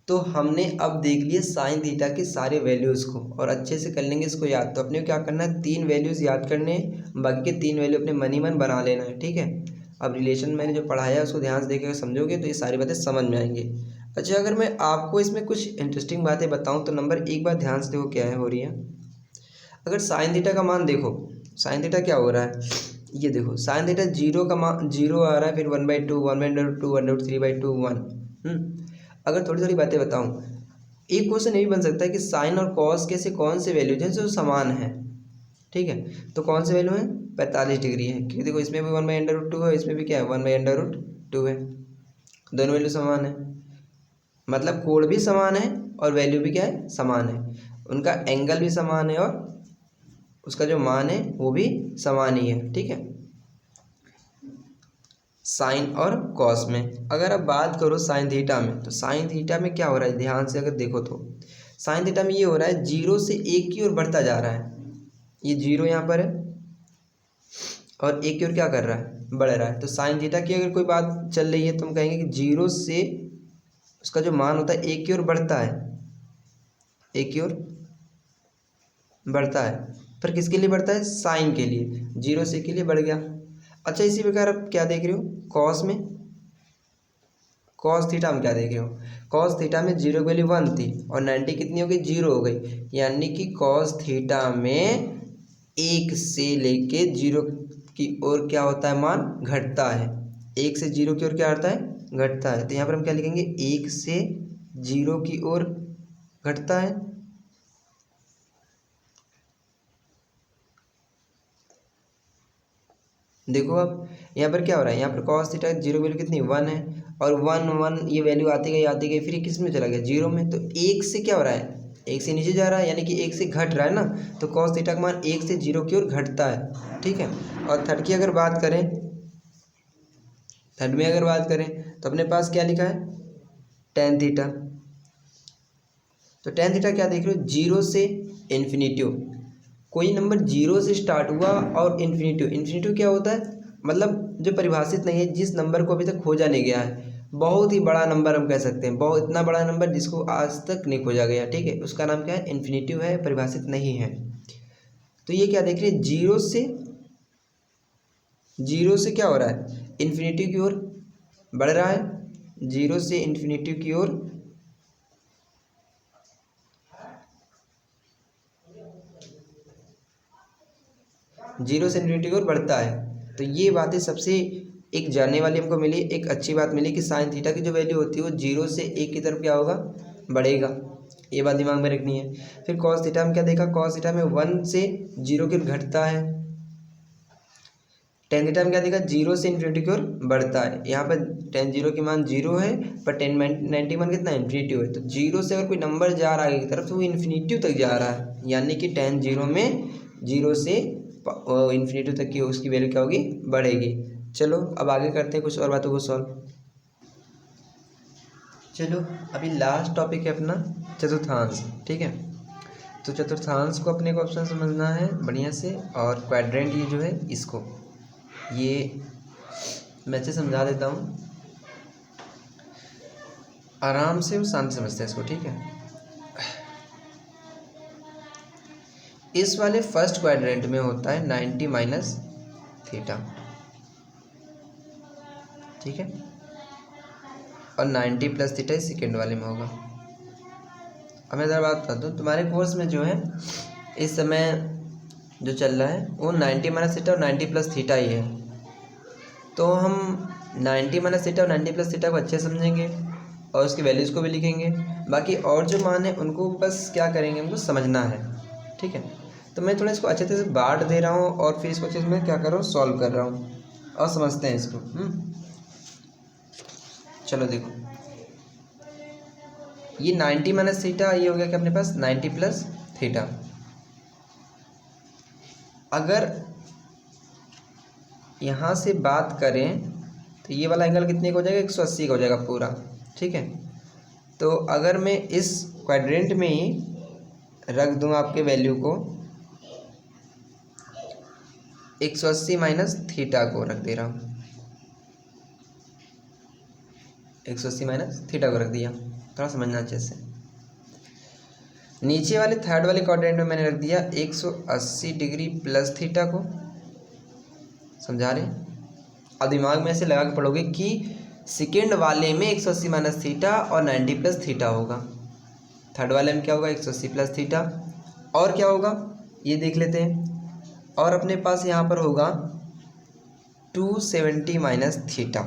तो हमने अब देख लिए साइन थीटा के सारे वैल्यूज़ को और अच्छे से कर लेंगे इसको याद। तो अपने को क्या करना है 3 वैल्यूज़ याद करने हैं, बाकी के 3 वैल्यू अपने मन ही मन बना लेना है, ठीक है। अब रिलेशन मैंने जो पढ़ाया है उसको ध्यान से देकर समझोगे तो ये सारी बातें समझ में आएंगी। अच्छा, अगर मैं आपको इसमें कुछ इंटरेस्टिंग बातें बताऊँ तो नंबर 1 बात ध्यान से देखो क्या है हो रही है। अगर साइन थीटा का मान देखो, साइन थीटा क्या हो रहा है, ये देखो साइन थीटा 0 का मान 0 आ रहा है, फिर 1/2 1/√2 1/3/2 1। अगर थोड़ी थोड़ी बातें बताऊं, एक क्वेश्चन ये भी बन सकता है कि साइन और कॉस के से कौन से वैल्यू हैं जो समान है, ठीक है। तो कौन से वैल्यू है 45 डिग्री है, क्योंकि देखो इसमें भी 1/√2 है, इसमें भी क्या है 1/√2 है, दोनों वैल्यू समान है, मतलब कोण भी समान है और वैल्यू भी क्या है समान है, उनका एंगल भी समान है और उसका जो मान है वो भी समान ही है, ठीक है। साइन और कॉस में अगर आप बात करो साइन थीटा में, तो साइन थीटा में क्या हो रहा है ध्यान से अगर देखो तो साइन थीटा में ये हो रहा है 0 से 1 की ओर बढ़ता जा रहा है, ये 0 यहाँ पर है और 1 की ओर क्या कर रहा है बढ़ रहा है। तो साइन थीटा की अगर कोई बात चल रही है तो हम कहेंगे कि 0 से उसका जो मान होता है 1 की ओर बढ़ता है, 1 की ओर बढ़ता है, पर किसके लिए बढ़ता है साइन के लिए, 0 से 1 के लिए बढ़ गया। अच्छा, इसी प्रकार आप क्या देख रहे हो कॉस में, कॉस थीटा में क्या देख रहे हो, कॉस थीटा में 0 की वैल्यू 1 थी और 90 कितनी हो गई 0 हो गई, यानी कि कॉस थीटा में 1 से लेके 0 की ओर क्या होता है मान घटता है, 1 से 0 की ओर क्या होता है घटता है। तो यहाँ पर हम क्या लिखेंगे 1 से 0 की ओर घटता है, देखो अब यहाँ पर क्या हो रहा है, यहाँ पर cos थीटा 0 वैल्यू कितनी 1 है और 1 ये वैल्यू आती गई फिर ये किस में चला गया 0 में, तो 1 से क्या हो रहा है 1 से नीचे जा रहा है, यानी कि 1 से घट रहा है ना, तो cos थीटा का मान 1 से 0 की ओर घटता है, ठीक है। और थर्ड की अगर बात करें, थर्ड में अगर बात करें तो अपने पास क्या लिखा है tan थीटा, तो tan थीटा क्या देख रहे हो 0 से इन्फिनिटिव, कोई नंबर 0 से स्टार्ट हुआ और इन्फिनिटिव क्या होता है मतलब जो परिभाषित नहीं है, जिस नंबर को अभी तक खोजा नहीं गया है, बहुत ही बड़ा नंबर हम कह सकते हैं, बहुत इतना बड़ा नंबर जिसको आज तक नहीं खोजा गया, ठीक है, उसका नाम क्या है इन्फिनिटिव है, परिभाषित नहीं है। तो ये क्या देख रहे हैं 0 से क्या हो रहा है इन्फिनिटिव की ओर बढ़ रहा है, 0 से इन्फिनिटिव की ओर की ओर बढ़ता है। तो ये बातें सबसे एक जानने वाली हमको मिली, एक अच्छी बात मिली कि साइन थीटा की जो वैल्यू होती है वो 0 से 1 की तरफ क्या होगा बढ़ेगा, ये बात दिमाग में रखनी है। फिर cos थीटा में क्या देखा, cos थीटा में 1 से 0 की ओर घटता है, tan थीटा में क्या देखा 0 से इन्फिनिटी की ओर बढ़ता है, यहाँ पर tan 0 की मान 0 है पर tan 90 मान कितना इन्फिनिटिव है, तो 0 से अगर कोई नंबर जा रहा है आगे की तरफ तो वो इन्फिनिटिव तक जा रहा है, यानी कि tan 0 में 0 से इन्फिनिटी तक की उसकी वैल्यू क्या होगी बढ़ेगी। चलो अब आगे करते हैं कुछ और बातों को सॉल्व। चलो अभी लास्ट टॉपिक है अपना चतुर्थांश, ठीक है। तो चतुर्थांश को अपने को ऑप्शन समझना है बढ़िया से, और क्वाड्रेंट ये जो है इसको, ये मैं अच्छे समझा देता हूँ, आराम से और शांति समझते हैं इसको, ठीक है। इस वाले फर्स्ट क्वाड्रेंट में होता है 90 माइनस थीटा, ठीक है, और 90 प्लस थीटा इस सेकेंड वाले में होगा। अब मैं ज़रा बात करता हूँ, तुम्हारे कोर्स में जो है इस समय जो चल रहा है वो 90 माइनस थीटा और 90 प्लस थीटा ही है। तो हम 90 माइनस थीटा और 90 प्लस थीटा को अच्छे समझेंगे और उसकी वैल्यूज़ को भी लिखेंगे। बाकी और जो मान है उनको बस क्या करेंगे, हमको समझना है, ठीक है। तो मैं थोड़ा इसको अच्छे से बांट दे रहा हूँ और फिर इसको अच्छे से मैं क्या कर रहा हूँ, सॉल्व कर रहा हूँ और समझते हैं इसको। चलो देखो, ये 90 माइनस थीटा, ये हो गया कि अपने पास 90 प्लस थीटा। अगर यहाँ से बात करें तो ये वाला एंगल कितने का हो जाएगा, 180 का हो जाएगा पूरा, ठीक है। तो अगर मैं इस क्वाड्रेंट में ही रख दूँ आपके वैल्यू को, 180 माइनस थीटा को रख दे रहा हूँ, 180 माइनस थीटा को रख दिया, थोड़ा समझना अच्छे से। नीचे वाले थर्ड वाले क्वाड्रेंट में मैंने रख दिया 180 डिग्री प्लस थीटा को, समझा रहे। अब दिमाग में ऐसे लगा के पढ़ोगे कि सेकेंड वाले में 180 माइनस थीटा और 90 प्लस थीटा होगा, थर्ड वाले में क्या होगा, 180 प्लस थीटा, और क्या होगा ये देख लेते हैं। और अपने पास यहाँ पर होगा 270 माइनस थीटा।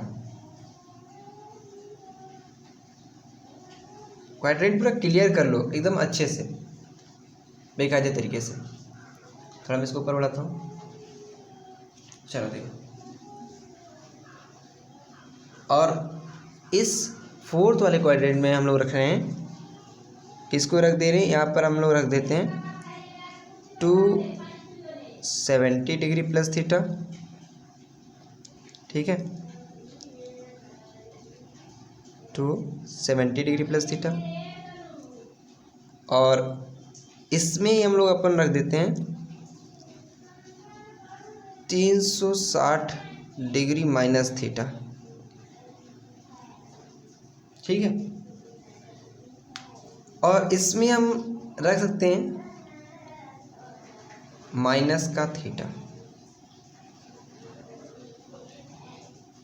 क्वाड्रेंट पूरा क्लियर कर लो एकदम अच्छे से, बेकायदे तरीके से। थोड़ा मैं इसको ऊपर बढ़ाता हूँ, चलो देखो। और इस फोर्थ वाले क्वाड्रेंट में हम लोग रख रहे हैं, किसको रख दे रहे हैं, यहाँ पर हम लोग रख देते हैं 270 डिग्री प्लस थीटा, ठीक है, 270 डिग्री प्लस थीटा। और इसमें ही हम लोग अपन रख देते हैं 360 डिग्री माइनस थीटा, ठीक है। और इसमें हम रख सकते हैं माइनस का थीटा।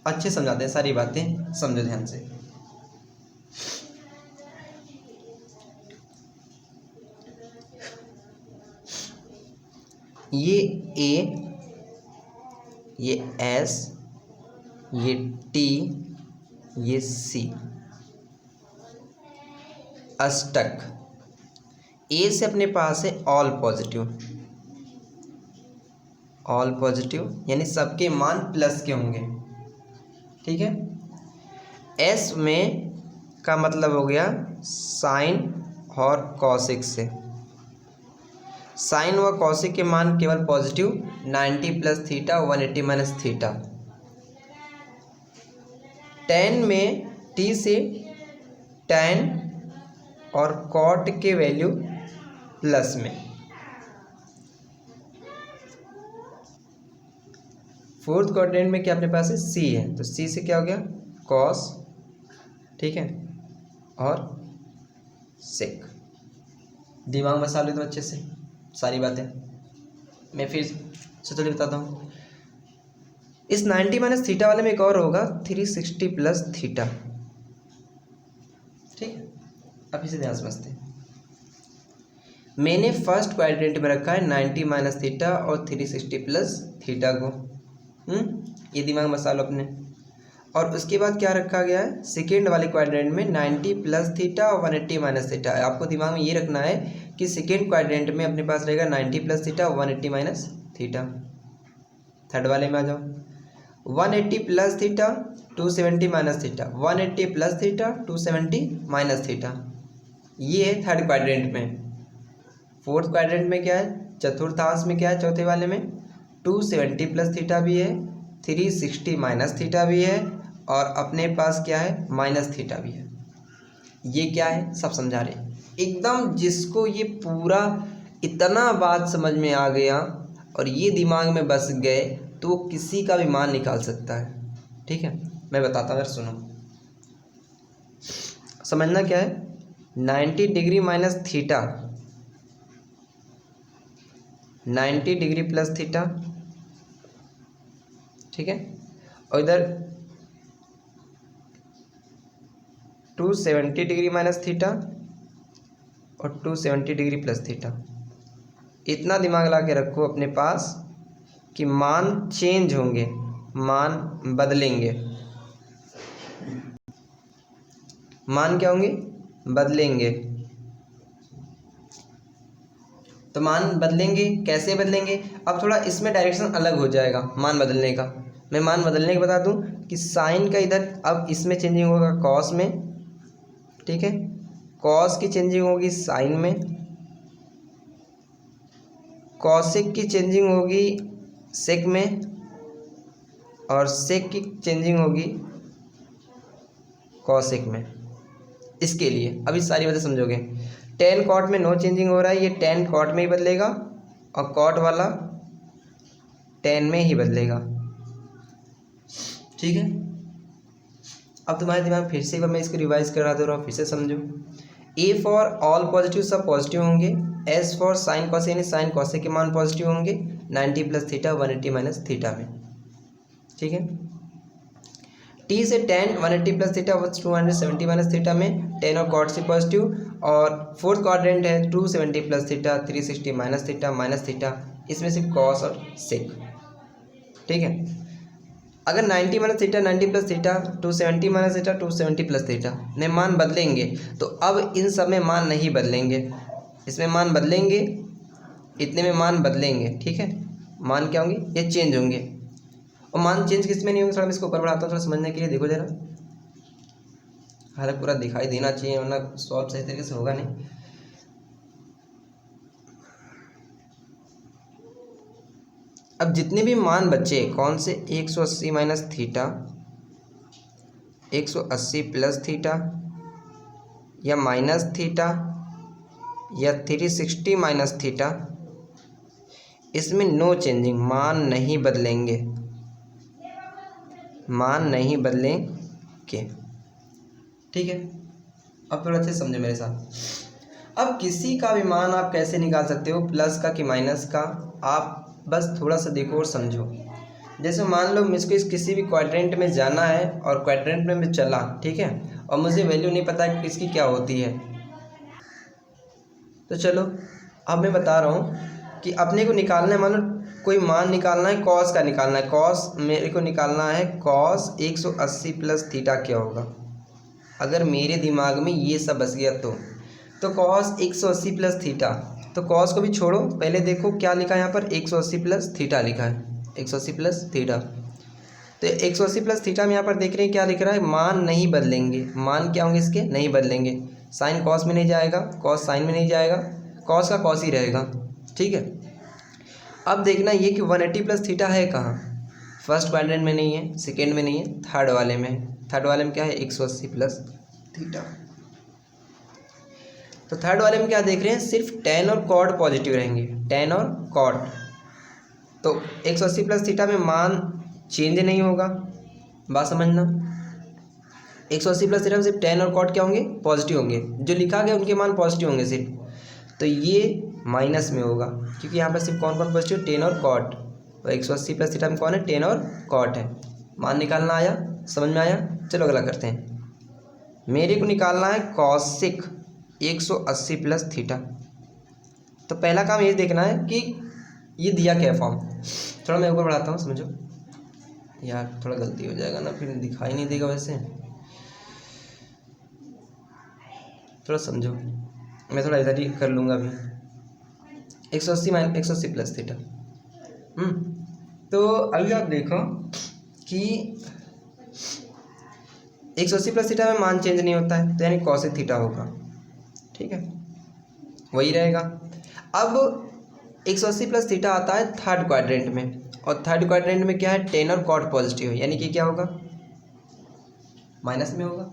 अच्छे समझाते हैं, सारी बातें समझो ध्यान से। ये ए, ये एस, ये टी, ये सी, अष्टक। ए से अपने पास है ऑल पॉजिटिव, ऑल पॉजिटिव यानी सबके मान प्लस के होंगे, ठीक है। एस में का मतलब हो गया साइन और कॉसिक से, साइन व कॉसिक के मान केवल positive, 90 plus theta 180 minus theta. Ten में टी से टेन और कॉट के वैल्यू प्लस में। फोर्थ क्वाड्रेंट में क्या अपने पास है, सी है, तो सी से क्या हो गया, कॉस, ठीक है, और सेक। दिमाग में साल तो अच्छे से सारी बातें मैं फिर से थोड़ी बताता हूँ। इस 90 माइनस थीटा वाले में एक और होगा 360 प्लस थीटा, ठीक है। अब इसे ध्यान समझते हैं। मैंने फर्स्ट क्वाड्रेंट में रखा है 90 माइनस थीटा और 360 प्लस थीटा को, ये दिमाग मसालो अपने। और उसके बाद क्या रखा गया है, सेकेंड वाले क्वाड्रेंट में 90 प्लस थीटा और 180 माइनस थीटा। आपको दिमाग में ये रखना है कि सेकेंड क्वाड्रेंट में अपने पास रहेगा 90 प्लस थीटा और 180 माइनस थीटा। थर्ड वाले में आ जाओ, 180 plus theta 270 minus theta, 180 plus theta 270 minus theta, ये है थर्ड क्वाड्रेंट में। फोर्थ क्वाड्रेंट में क्या है, चतुर्थांश में क्या है, चौथे वाले में 270 प्लस थीटा भी है, 360 माइनस थीटा भी है और अपने पास क्या है माइनस थीटा भी है। ये क्या है सब समझा रहे एकदम। जिसको ये पूरा इतना बात समझ में आ गया और ये दिमाग में बस गए तो वो किसी का भी मान निकाल सकता है। ठीक है, मैं बताता हूँ, सुनो। समझना क्या है, 90 degree minus theta 90 degree plus theta, ठीक है, और इधर 270 डिग्री माइनस थीटा और 270 डिग्री प्लस थीटा। इतना दिमाग ला के रखो अपने पास कि मान चेंज होंगे, मान बदलेंगे। मान क्या होंगे, बदलेंगे। तो मान बदलेंगे, कैसे बदलेंगे? अब थोड़ा इसमें डायरेक्शन अलग हो जाएगा मान बदलने का। मैं मान बदलने का बता दूं कि साइन का इधर अब इसमें चेंजिंग होगा कॉस में, ठीक है, कॉस की चेंजिंग होगी साइन में, कॉसेक की चेंजिंग होगी सेक में, और सेक की चेंजिंग होगी कॉसेक में। इसके लिए अभी सारी बातें समझोगे। टेन कॉट में नो चेंजिंग हो रहा है, ये टेन कॉट में ही बदलेगा और कॉट वाला टेन में ही बदलेगा। ठीक है, अब तुम्हारे दिमाग फिर से एक बार मैं इसको रिवाइज करा दे रहा हूँ, फिर से समझो। ए फॉर ऑल पॉजिटिव सब पॉजिटिव होंगे, एस फॉर साइन कॉस यानी साइन कॉसेक के मान पॉजिटिव होंगे 90 प्लस थीटा 180 माइनस थीटा में। ठीक है, टी से ten 180 plus theta 270 minus theta में, टेन और कॉट से पॉजिटिव, और फोर्थ क्वाड्रेंट है 270 प्लस थीटा 360 माइनस थीटा, इसमें सिर्फ कॉस और सेक। ठीक है, अगर 90 minus theta 90 plus theta 270 minus theta 270 plus theta में मान बदलेंगे, तो अब इन सब में मान नहीं बदलेंगे, इसमें मान बदलेंगे, इतने में मान बदलेंगे। ठीक है, मान क्या होंगे, ये चेंज होंगे। और मान चेंज किस में नहीं होंगे, थोड़ा मैं इसको ऊपर बढ़ाता हूँ थोड़ा समझने के लिए। देखो जरा, हालांकि पूरा दिखाई देना चाहिए वरना सॉल्व सही तरीके से होगा नहीं। अब जितने भी मान बचे कौन से, 180 माइनस थीटा, 180 प्लस थीटा, या माइनस थीटा, या 360 माइनस थीटा, इसमें नो चेंजिंग, मान नहीं बदलेंगे, मान नहीं बदलेंगे। ठीक है, अब थोड़ा अच्छे समझो मेरे साथ। अब किसी का भी मान आप कैसे निकाल सकते हो, प्लस का कि माइनस का, आप बस थोड़ा सा देखो और समझो। जैसे मान लो मुझको इस किसी भी क्वाड्रेंट में जाना है और क्वाड्रेंट में मैं चला, ठीक है, और मुझे वैल्यू नहीं पता कि इसकी क्या होती है, तो चलो अब मैं बता रहा हूँ कि अपने को निकालना है, मान लो कोई मान निकालना है, कॉस का निकालना है, कॉस मेरे को निकालना है, कॉस 180 प्लस थीटा क्या होगा। अगर मेरे दिमाग में ये सब बस गया तो कॉस 180 प्लस थीटा, तो कॉस को भी छोड़ो, पहले देखो क्या लिखा है यहाँ पर, 180 प्लस थीटा लिखा है, 180 प्लस थीटा। तो 180 प्लस थीटा में यहाँ पर देख रहे हैं क्या लिख रहा है, मान नहीं बदलेंगे। मान क्या होंगे इसके, नहीं बदलेंगे। साइन कॉस में नहीं जाएगा, कॉस साइन में नहीं जाएगा, कॉस का कॉस ही रहेगा। ठीक है, अब देखना ये कि 180 प्लस थीटा है कहाँ, फर्स्ट क्वाड्रेंट में नहीं है, सेकेंड में नहीं है, थर्ड वाले में है। थर्ड वाले में क्या है, 180 प्लस थीटा। तो थर्ड वाले में क्या देख रहे हैं, सिर्फ टेन और कॉट पॉजिटिव रहेंगे, टेन और कॉट। तो 180 प्लस थीटा में मान चेंज नहीं होगा, बात समझना। 180 प्लस थीटा में सिर्फ टेन और कॉट क्या होंगे, पॉजिटिव होंगे, जो लिखा गया उनके मान पॉजिटिव होंगे सिर्फ। तो ये माइनस में होगा क्योंकि यहाँ पर सिर्फ कौन कौन पॉजिटिव, टेन और कॉट। तो 180 प्लस थीटा में कौन है, टेन और कॉट है। मान निकालना आया, समझ में आया। चलो अगला करते हैं। मेरे को निकालना है कॉसेक 180 प्लस थीटा। तो पहला काम ये देखना है कि ये दिया क्या फॉर्म। थोड़ा मैं ऊपर बढ़ाता हूँ, समझो यार, थोड़ा गलती हो जाएगा ना, फिर दिखाई नहीं देगा वैसे, थोड़ा समझो। मैं थोड़ा इधर ही कर लूँगा अभी। 180 माइनस 180 प्लस थीटा। तो अभी आप देखो कि 180 प्लस थीटा में मान चेंज नहीं होता है, तो यानी कॉसेक थीटा होगा। ठीक है, वही रहेगा। अब 180 प्लस थीटा आता है थर्ड क्वाड्रेंट में, और थर्ड क्वाड्रेंट में क्या है, टेन और कॉट पॉजिटिव है, यानी कि क्या होगा, माइनस में होगा।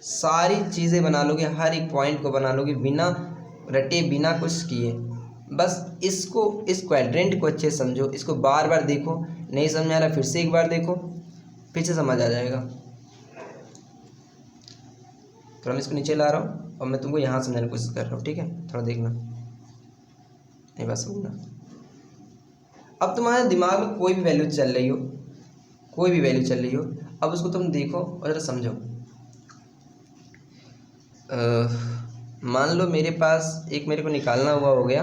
सारी चीज़ें बना लोगे, हर एक पॉइंट को बना लोगे बिना रटे, बिना कुछ किए। बस इसको, इस क्वाड्रेंट को अच्छे समझो, इसको बार बार देखो, नहीं समझ आ रहा फिर से एक बार देखो, फिर से समझ आ जाएगा। तो मैं इसको नीचे ला रहा हूँ और मैं तुमको यहाँ समझाने की कोशिश कर रहा हूँ, ठीक है, थोड़ा देखना, ये बात समझना। अब तुम्हारे दिमाग में कोई भी वैल्यू चल रही हो, कोई भी वैल्यू चल रही हो, अब उसको तुम देखो और ज़रा समझो। मान लो मेरे पास एक, मेरे को निकालना हुआ हो गया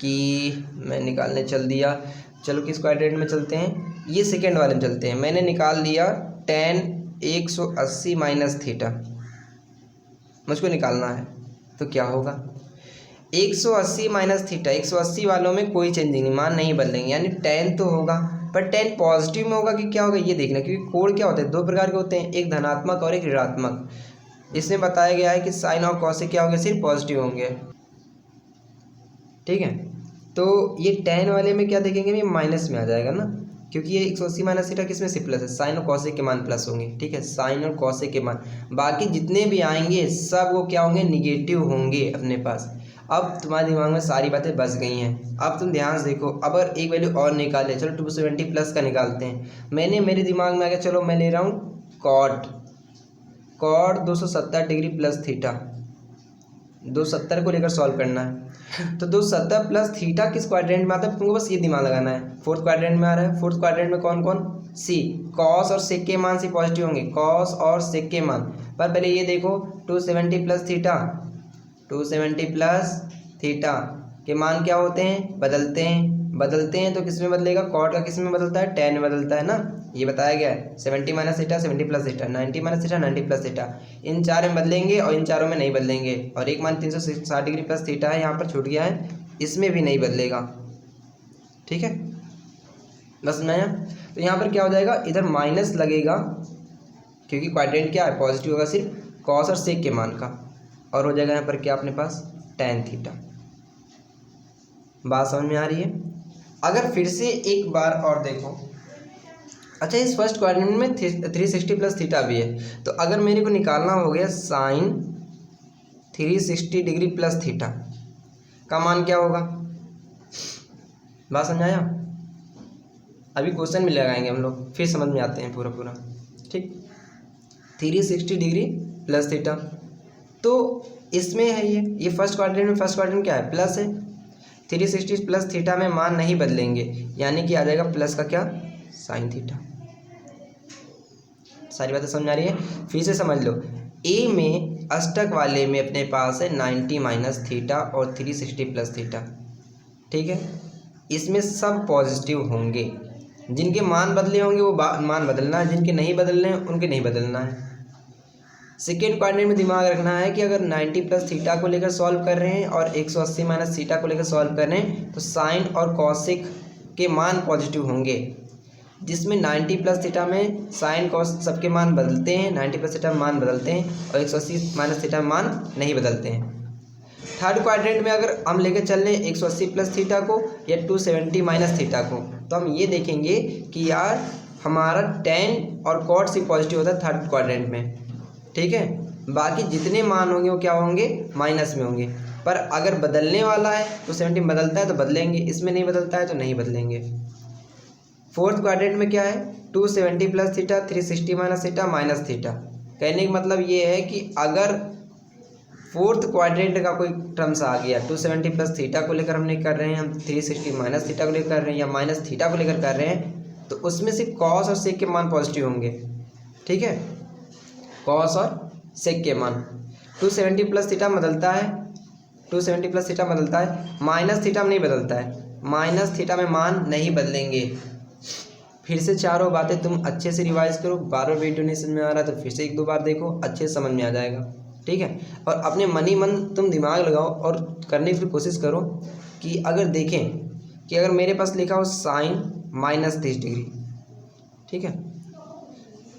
कि मैं निकालने चल दिया, चलो किस क्वाड्रेंट में चलते हैं, ये सेकेंड वाले में चलते हैं। मैंने निकाल लिया tan 180 माइनस थीटा, मुझको निकालना है, तो क्या होगा, 180 माइनस थीटा, 180 वालों में कोई चेंजिंग नहीं, मान नहीं बदलेंगे, यानी tan तो होगा, पर tan पॉजिटिव में होगा कि क्या होगा ये देखना, क्योंकि कोण क्या होते हैं, दो प्रकार के होते हैं, एक धनात्मक और एक ऋणात्मक। इसमें बताया गया है कि साइन और कॉस क्या होंगे, सिर्फ पॉजिटिव होंगे, ठीक है। तो ये tan वाले में क्या देखेंगे, ये माइनस में आ जाएगा ना, क्योंकि ये 180 माइनस थीटा किसमें से प्लस है, साइन और कॉसेक के मान प्लस होंगे, ठीक है, साइन और कॉसेक के मान, बाकी जितने भी आएंगे सब वो क्या होंगे, निगेटिव होंगे अपने पास। अब तुम्हारे दिमाग में सारी बातें बस गई हैं। अब तुम ध्यान से देखो, अब अगर एक वैल्यू और निकाले, चलो 270 प्लस का निकालते हैं। मेरे दिमाग में आ गया, चलो मैं ले रहा हूँ कॉट 270 डिग्री प्लस थीटा, 270 को लेकर सॉल्व करना है। तो 270 प्लस थीटा किस क्वाड्रेंट में आता है, तुमको बस ये दिमाग लगाना है, फोर्थ क्वाड्रेंट में आ रहा है। फोर्थ क्वाड्रेंट में कौन कौन, सी, कॉस और सेक के मान से पॉजिटिव होंगे, कॉस और सेक के मान। पर पहले ये देखो 270 प्लस थीटा, 270 प्लस थीटा के मान क्या होते हैं, बदलते हैं तो किस में बदलेगा, कॉट का किस में बदलता है, tan में बदलता है ना, ये बताया गया है। 70 minus theta 70 plus theta, 90 minus theta 90 plus theta, इन चार में बदलेंगे और इन चारों में नहीं बदलेंगे। और एक मान 360 डिग्री प्लस थीटा है, यहाँ पर छूट गया है, इसमें भी नहीं बदलेगा, ठीक है, बस नया। तो यहाँ पर क्या हो जाएगा, इधर माइनस लगेगा क्योंकि क्वाड्रेंट क्या है, पॉजिटिव होगा सिर्फ कॉस और सेक के मान का, और हो जाएगा यहाँ पर क्या अपने पास, tan थीटा। बात समझ में आ रही है। अगर फिर से एक बार और देखो, अच्छा इस फर्स्ट क्वाड्रेंट में 360 प्लस थीटा भी है, तो अगर मेरे को निकालना हो गया साइन 360 डिग्री प्लस थीटा का मान क्या होगा, बात समझाया। अभी क्वेश्चन में लगाएंगे हम लोग, फिर समझ में आते हैं पूरा, ठीक। 360 डिग्री प्लस थीटा, तो इसमें है ये फर्स्ट क्वाड्रेंट में, फर्स्ट क्वाड्रेंट क्या है, प्लस है, 360 प्लस थीटा में मान नहीं बदलेंगे, यानी कि आ जाएगा प्लस का क्या, साइन थीटा। सारी बातें समझ आ रही है, फिर से समझ लो। ए में अष्टक वाले में अपने पास है 90 माइनस थीटा और 360 प्लस थीटा, ठीक है, इसमें सब पॉजिटिव होंगे, जिनके मान बदले होंगे वो मान बदलना है, जिनके नहीं बदलने हैं उनके नहीं बदलना है। सेकेंड क्वाड्रेंट में दिमाग रखना है कि अगर 90 प्लस थीटा को लेकर सॉल्व कर रहे हैं और 180 माइनस थीटा को लेकर सॉल्व कर रहे हैं, तो साइन और कॉसिक के मान पॉजिटिव होंगे, जिसमें 90 प्लस थीटा में साइन कॉस सबके मान बदलते हैं, 90 प्लस थीटा में मान बदलते हैं, और 180 माइनस थीटा में मान नहीं बदलते हैं। थर्ड क्वाड्रेंट में अगर हम लेकर चल रहे हैं 180 प्लस थीटा को या 270 माइनस थीटा को, तो हम ये देखेंगे कि यार हमारा tan और cot से पॉजिटिव होता है थर्ड क्वाड्रेंट में, ठीक है, बाकी जितने मान होंगे वो क्या होंगे, माइनस में होंगे। पर अगर बदलने वाला है तो 70 बदलता है तो बदलेंगे, इसमें नहीं बदलता है तो नहीं बदलेंगे। फोर्थ क्वाड्रेंट में क्या है, 270 plus theta 360 minus theta minus theta. कहने का मतलब ये है कि अगर फोर्थ क्वाड्रेंट का कोई टर्म्स आ गया, 270 प्लस थीटा को लेकर हम नहीं कर रहे हैं, हम 360 माइनस थीटा को लेकर कर रहे हैं या माइनस थीटा को लेकर कर रहे हैं, तो उसमें से कॉस और सेक के मान पॉजिटिव होंगे, ठीक है, कॉस और सेक के मान। 270 प्लस थीटा बदलता है, 270 प्लस थीटा बदलता है, माइनस थीटा में नहीं बदलता है, माइनस थीटा में मान नहीं बदलेंगे। फिर से चारों बातें तुम अच्छे से रिवाइज करो, बार बार वीडियो नहीं समझ में आ रहा तो फिर से एक दो बार देखो, अच्छे से समझ में आ जाएगा, ठीक है। और अपने मन ही मन तुम दिमाग लगाओ और करने की कोशिश करो कि अगर देखें कि अगर मेरे पास लिखा हो साइन माइनस 30 डिग्री, ठीक है,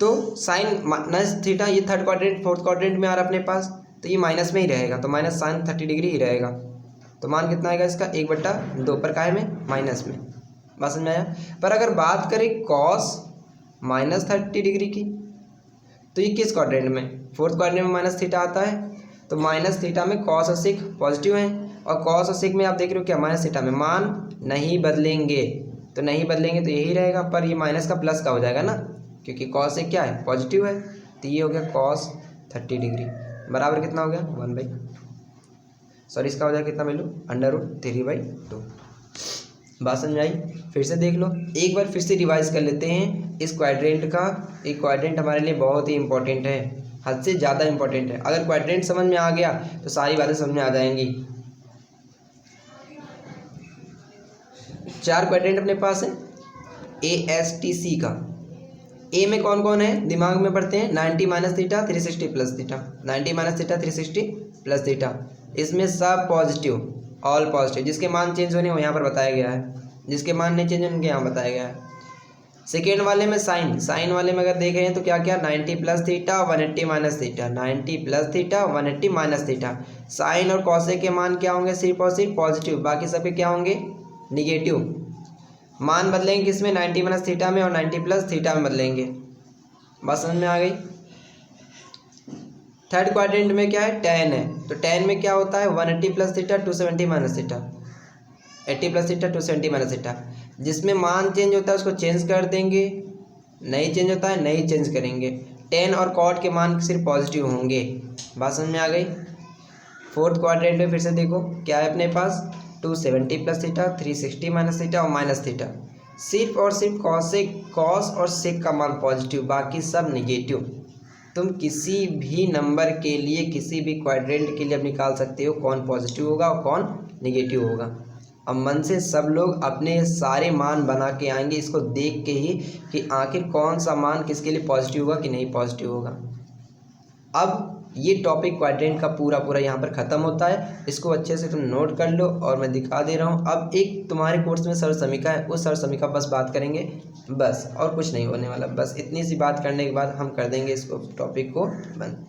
तो साइन माइनस थीटा ये थर्ड क्वाड्रेंट फोर्थ क्वाड्रेंट में आ रहा है अपने पास, तो ये माइनस में ही रहेगा, तो माइनस साइन 30 डिग्री ही रहेगा। तो मान कितना आएगा इसका, 1/2 पर काय में, माइनस में, बात समझ में आया। पर अगर बात करें कॉस -30 डिग्री की, तो ये किस क्वाड्रेंट में, फोर्थ क्वाड्रेंट में माइनस थीटा आता है, तो माइनस थीटा में कॉस और सेक पॉजिटिव हैं, और कॉस और सेक में आप देख रहे हो क्या, माइनस थीटा में मान नहीं बदलेंगे, तो नहीं बदलेंगे तो यही रहेगा, पर ये माइनस का प्लस का हो जाएगा ना, क्योंकि कॉस सेक क्या है, पॉजिटिव है, तो ये हो गया कॉस 30 डिग्री बराबर कितना हो गया 1/, सॉरी इसका हो जाएगा कितना वैल्यू, √3/2। बात समझ आई। फिर से देख लो, एक बार फिर से रिवाइज कर लेते हैं इस क्वाड्रेंट का। एक क्वाड्रेंट हमारे लिए बहुत ही इंपॉर्टेंट है, हद से ज़्यादा इंपॉर्टेंट है। अगर क्वाड्रेंट समझ में आ गया तो सारी बातें समझ में आ जाएंगी। 4 क्वाड्रेंट अपने पास है ASTC का। ए में कौन कौन है, दिमाग में पढ़ते हैं, 90 - थीटा 360 + थीटा, 90 - थीटा 360 + थीटा। इसमें सब पॉजिटिव, ऑल पॉजिटिव, जिसके मान चेंज होने वो यहाँ पर बताया गया है, जिसके मान नहीं चेंज होने उनके यहाँ बताया गया है। सेकेंड वाले में साइन वाले में अगर देख रहे हैं तो क्या क्या, 90 + theta 180 - theta, 90 + theta 180 - theta. Sine और कॉसेक के मान क्या होंगे, सिर्फ और सिर्फ पॉजिटिव, बाकी सबके क्या होंगे, निगेटिव। मान बदलेंगे किसमें, 90 - थीटा में और 90 + थीटा में बदलेंगे। बात समझ में आ गई। थर्ड क्वाड्रेंट में क्या है, tan है, तो tan में क्या होता है, 180 + थीटा 270 - थीटा, 80 + थीटा 270 - थीटा। जिसमें मान चेंज होता है उसको चेंज कर देंगे, नहीं चेंज होता है नहीं चेंज करेंगे। tan और cot के मान सिर्फ पॉजिटिव होंगे। बात समझ में आ गई। फोर्थ क्वाड्रेंट में फिर से देखो क्या है अपने पास, 270 + थीटा 360 - थीटा और माइनस थीटा। सिर्फ और सिर्फ कॉस और सेक का मान पॉजिटिव, बाकी सब निगेटिव। तुम किसी भी नंबर के लिए, किसी भी क्वाड्रेंट के लिए अब निकाल सकते हो कौन पॉजिटिव होगा और कौन निगेटिव होगा। अब मन से सब लोग अपने सारे मान बना के आएंगे इसको देख के ही, कि आखिर कौन सा मान किसके लिए पॉजिटिव होगा कि नहीं पॉजिटिव होगा। अब ये टॉपिक क्वाड्रेंट का पूरा पूरा यहाँ पर ख़त्म होता है। इसको अच्छे से तुम नोट कर लो और मैं दिखा दे रहा हूँ। अब एक तुम्हारे कोर्स में सरल समीकरण है, उस सरल समीकरण बस बात करेंगे, बस और कुछ नहीं होने वाला। बस इतनी सी बात करने के बाद हम कर देंगे इसको, टॉपिक को बंद।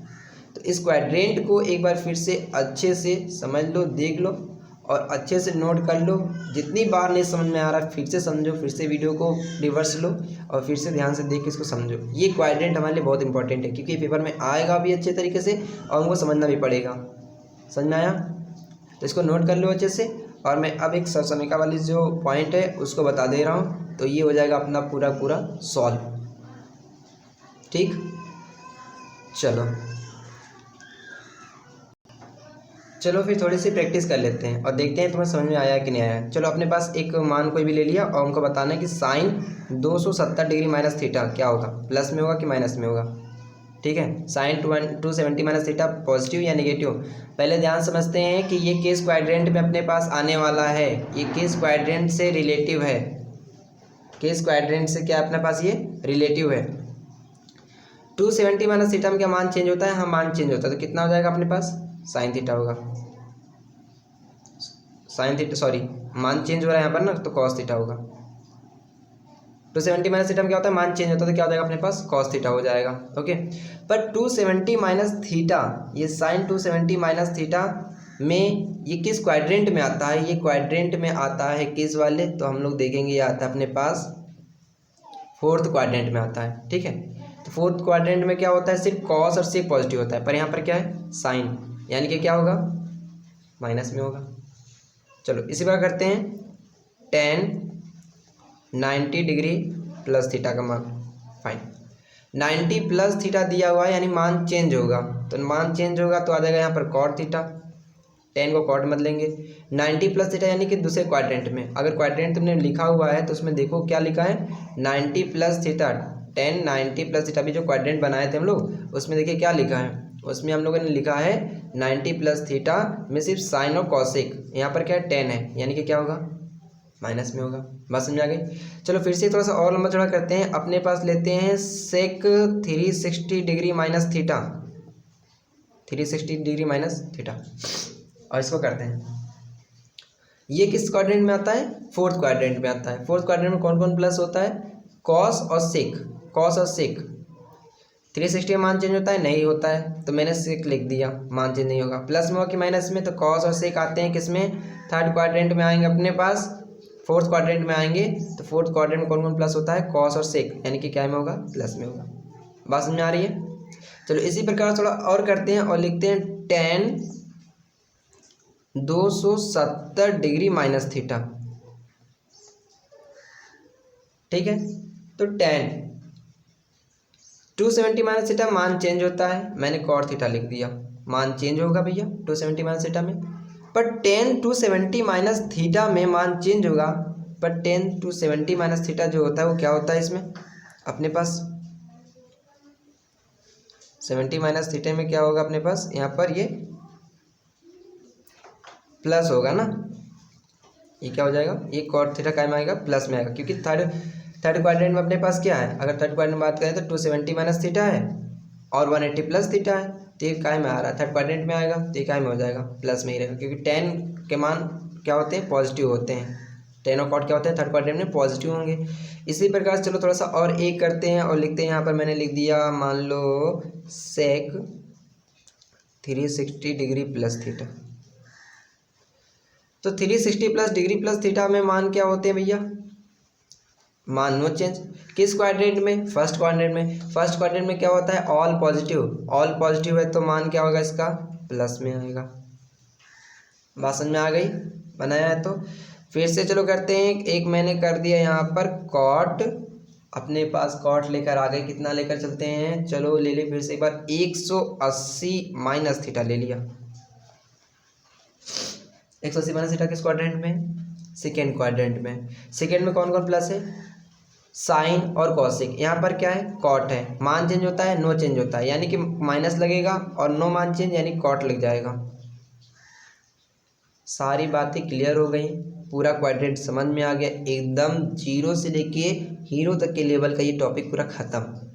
तो इस क्वाड्रेंट को एक बार फिर से अच्छे से समझ लो, देख लो और अच्छे से नोट कर लो। जितनी बार नहीं समझ में आ रहा फिर से समझो, फिर से वीडियो को रिवर्स लो और फिर से ध्यान से देख के इसको समझो। ये क्वाड्रेंट हमारे लिए बहुत इंपॉर्टेंट है, क्योंकि पेपर में आएगा भी अच्छे तरीके से और हमको समझना भी पड़ेगा। समझ में आया, तो इसको नोट कर लो अच्छे से। और मैं अब एक समीकरण वाली जो पॉइंट है उसको बता दे रहा हूँ, तो ये हो जाएगा अपना पूरा पूरा सॉल्व। ठीक, चलो फिर थोड़ी सी प्रैक्टिस कर लेते हैं और देखते हैं तुम्हें समझ में आया कि नहीं आया। चलो अपने पास एक मान कोई भी ले लिया और उनको बताना है कि साइन 270 डिग्री - थीटा क्या होगा, प्लस में होगा कि माइनस में होगा। ठीक है, साइन 270 - थीटा पॉजिटिव या निगेटिव। पहले ध्यान समझते हैं कि ये किस क्वाड्रेंट में अपने पास आने वाला है, ये किस क्वाड्रेंट से रिलेटिव है, किस क्वाड्रेंट से क्या अपने पास ये रिलेटिव है। 270 - थीटा में क्या मान चेंज होता है, हाँ मान चेंज होता है, तो कितना हो जाएगा अपने पास, साइन थीटा होगा, साइन थीटा, सॉरी मान चेंज हो रहा है यहाँ पर ना, तो कॉस थीटा होगा। 270 - थीटा में क्या होता है, मान चेंज होता है तो क्या हो जाएगा अपने पास, कॉस थीटा हो जाएगा। ओके, पर 270 - थीटा, ये साइन 270 - थीटा में ये किस क्वाड्रेंट में आता है, ये क्वाड्रेंट में आता है किस वाले, तो हम लोग देखेंगे ये आता है अपने पास फोर्थ क्वाड्रेंट में आता है। ठीक है, तो फोर्थ क्वाड्रेंट में क्या होता है, सिर्फ कॉस और सेक पॉजिटिव होता है, पर यहाँ पर क्या है साइन, यानी कि क्या होगा, माइनस में होगा। चलो इसी बार करते हैं, tan 90 डिग्री + थीटा का मान फाइन। 90 + थीटा दिया हुआ है यानी मान चेंज होगा, तो मान चेंज होगा तो आ जाएगा यहाँ पर cot थीटा, tan को cot मत लेंगे। 90 + थीटा यानी कि दूसरे क्वाड्रेंट में, अगर क्वाड्रेंट तुमने लिखा हुआ है तो उसमें देखो क्या लिखा है, 90 + थीटा, tan 90 + थीटा भी जो क्वाड्रेंट बनाए थे हम लोग उसमें देखिए क्या लिखा है, उसमें हम लोगों ने लिखा है 90 + थीटा में सिर्फ साइन और कॉसेक, यहाँ पर क्या है tan है, यानी कि क्या होगा, माइनस में होगा। बात समझ आ गई। चलो फिर से थोड़ा सा और लंबा चौड़ा करते हैं, अपने पास लेते हैं सेक 360 डिग्री - थीटा, 360 डिग्री - थीटा, और इसको करते हैं। ये किस क्वाड्रेंट में आता है, फोर्थ क्वाड्रेंट में आता है। फोर्थ क्वाड्रेंट में कौन कौन प्लस होता है, कॉस और सेक, कॉस और सेक। 360 में मान चेंज होता है, नहीं होता है, तो मैंने सेक लिख दिया, मान चेंज नहीं होगा। प्लस में हो कि माइनस में, तो कॉस और सेक आते हैं किस में, थर्ड क्वाड्रेंट में आएंगे अपने पास फोर्थ क्वाड्रेंट में आएंगे तो फोर्थ क्वाड्रेंट में कौन कौन प्लस होता है, कॉस और सेक, यानी कि क्या में होगा, प्लस में होगा। बात समझ में आ रही है। चलो इसी प्रकार थोड़ा और करते हैं और लिखते हैं टेन 270 डिग्री माइनस थीटा। ठीक है, तो टेन 270 माइनस थीटा मान चेंज होता है, मैंने कॉट थीटा लिख दिया, मान चेंज होगा भैया 270 माइनस थीटा में। पर टेन 270 माइनस थीटा में मान चेंज होगा, पर टेन 270 माइनस थीटा जो होता है वो क्या होता है इसमें अपने पास, 70 माइनस थीटा में क्या होगा अपने पास, यहाँ पर ये प्लस होगा ना, ये क्या हो जाएगा, ये कॉट थीटा काय में आएगा, प्लस में आएगा, क्योंकि थर्ड क्वाड्रेंट में अपने पास क्या है, अगर थर्ड क्वाड्रेंट में बात करें तो 270 माइनस थीटा है और 180 प्लस थीटा है, तो ये काय में आ रहा है, थर्ड क्वाड्रेंट में आएगा तो ये काय में हो जाएगा, प्लस में ही रहेगा, क्योंकि टेन के मान क्या होते हैं, पॉजिटिव होते हैं, टेन और कॉट क्या होते हैं थर्ड क्वाड्रेंट में पॉजिटिव होंगे। इसी प्रकार से चलो थोड़ा सा और एक करते हैं और लिखते हैं, यहाँ पर मैंने लिख दिया मान लो सेक 360 डिग्री प्लस थीटा। तो 360 प्लस डिग्री प्लस थीटा में मान क्या होते हैं भैया, मान नो चेंज। किस क्वाड्रेंट में, फर्स्ट क्वाड्रेंट में। फर्स्ट क्वाड्रेंट में क्या होता है, ऑल पॉजिटिव, ऑल पॉजिटिव है तो मान क्या होगा इसका, प्लस में आएगा। बात समझ में आ गई, बनाया है तो फिर से चलो करते हैं, एक मैंने कर दिया यहाँ पर कॉट, अपने पास कॉट लेकर आ गए, कितना लेकर चलते हैं, चलो ले ले फिर से एक बार 180 माइनस थीटा ले लिया। 180 माइनस थीटा किस क्वाड्रेंट में, सेकेंड क्वाड्रेंट में। सेकेंड में कौन कौन प्लस है, साइन और कॉसिक, यहाँ पर क्या है, कॉट है, मान चेंज होता है, नो चेंज होता है, यानी कि माइनस लगेगा और नो मान चेंज यानी कॉट लग जाएगा। सारी बातें क्लियर हो गई, पूरा क्वाड्रेंट समझ में आ गया, एकदम जीरो से लेके हीरो तक के लेवल का ये टॉपिक पूरा खत्म।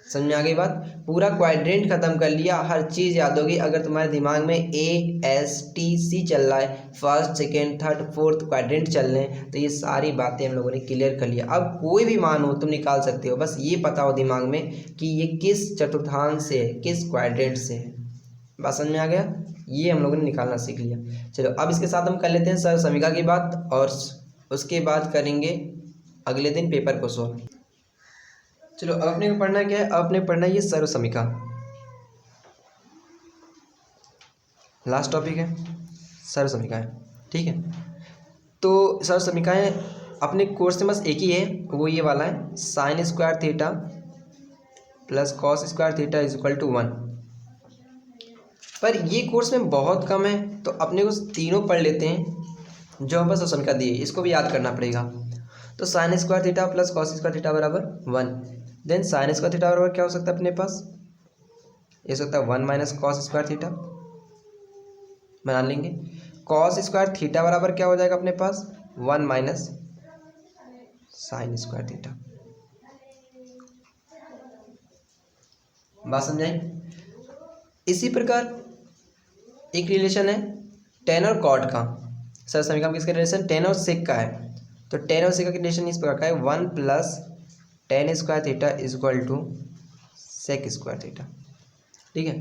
समझ में आ गई बात, पूरा क्वाड्रेंट खत्म कर लिया, हर चीज़ याद होगी। अगर तुम्हारे दिमाग में ASTC चल रहा है, first second third fourth quadrant चल रहे हैं, तो ये सारी बातें हम लोगों ने क्लियर कर लिया। अब कोई भी मान हो तुम निकाल सकते हो, बस ये पता हो दिमाग में कि ये किस चतुर्थांश से है, किस क्वाड्रेंट से है। बात समझ में आ गया, ये हम लोगों ने निकालना सीख लिया। चलो अब इसके साथ हम कर लेते हैं सर समीका की बात, और उसके बाद करेंगे अगले दिन पेपर को सॉल्व। चलो अब अपने को पढ़ना क्या है, अब अपने पढ़ना ये सर्व समीका, लास्ट टॉपिक है सर्व समीकाएं। ठीक है, तो सर्व समीकाएं अपने कोर्स में बस एक ही है, वो ये वाला है, sine square theta plus cos square theta is equal to 1। पर ये कोर्स में बहुत कम है, तो अपने को तीनों पढ़ लेते हैं जो हम बस समीका दिए, इसको भी याद करना पड़ेगा। तो sign square theta plus cos square theta बराबर 1, देन साइन स्क्वायर थीटा बराबर क्या हो सकता है अपने पास, ये सकता है 1 माइनस कॉस स्क्वायर थीटा, बना लेंगे। कॉस स्क्वायर थीटा बराबर क्या हो जाएगा अपने पास, 1 माइनस साइन स्क्वायर थीटा। बात समझाई। इसी प्रकार एक रिलेशन है टेन और कॉट का, सर समीका में किसका रिलेशन, टेन और सेक का है। तो टेन और सेक का रिलेशन इस प्रकार का है, 1 plus tan square theta is equal to sec square theta. ठीक है,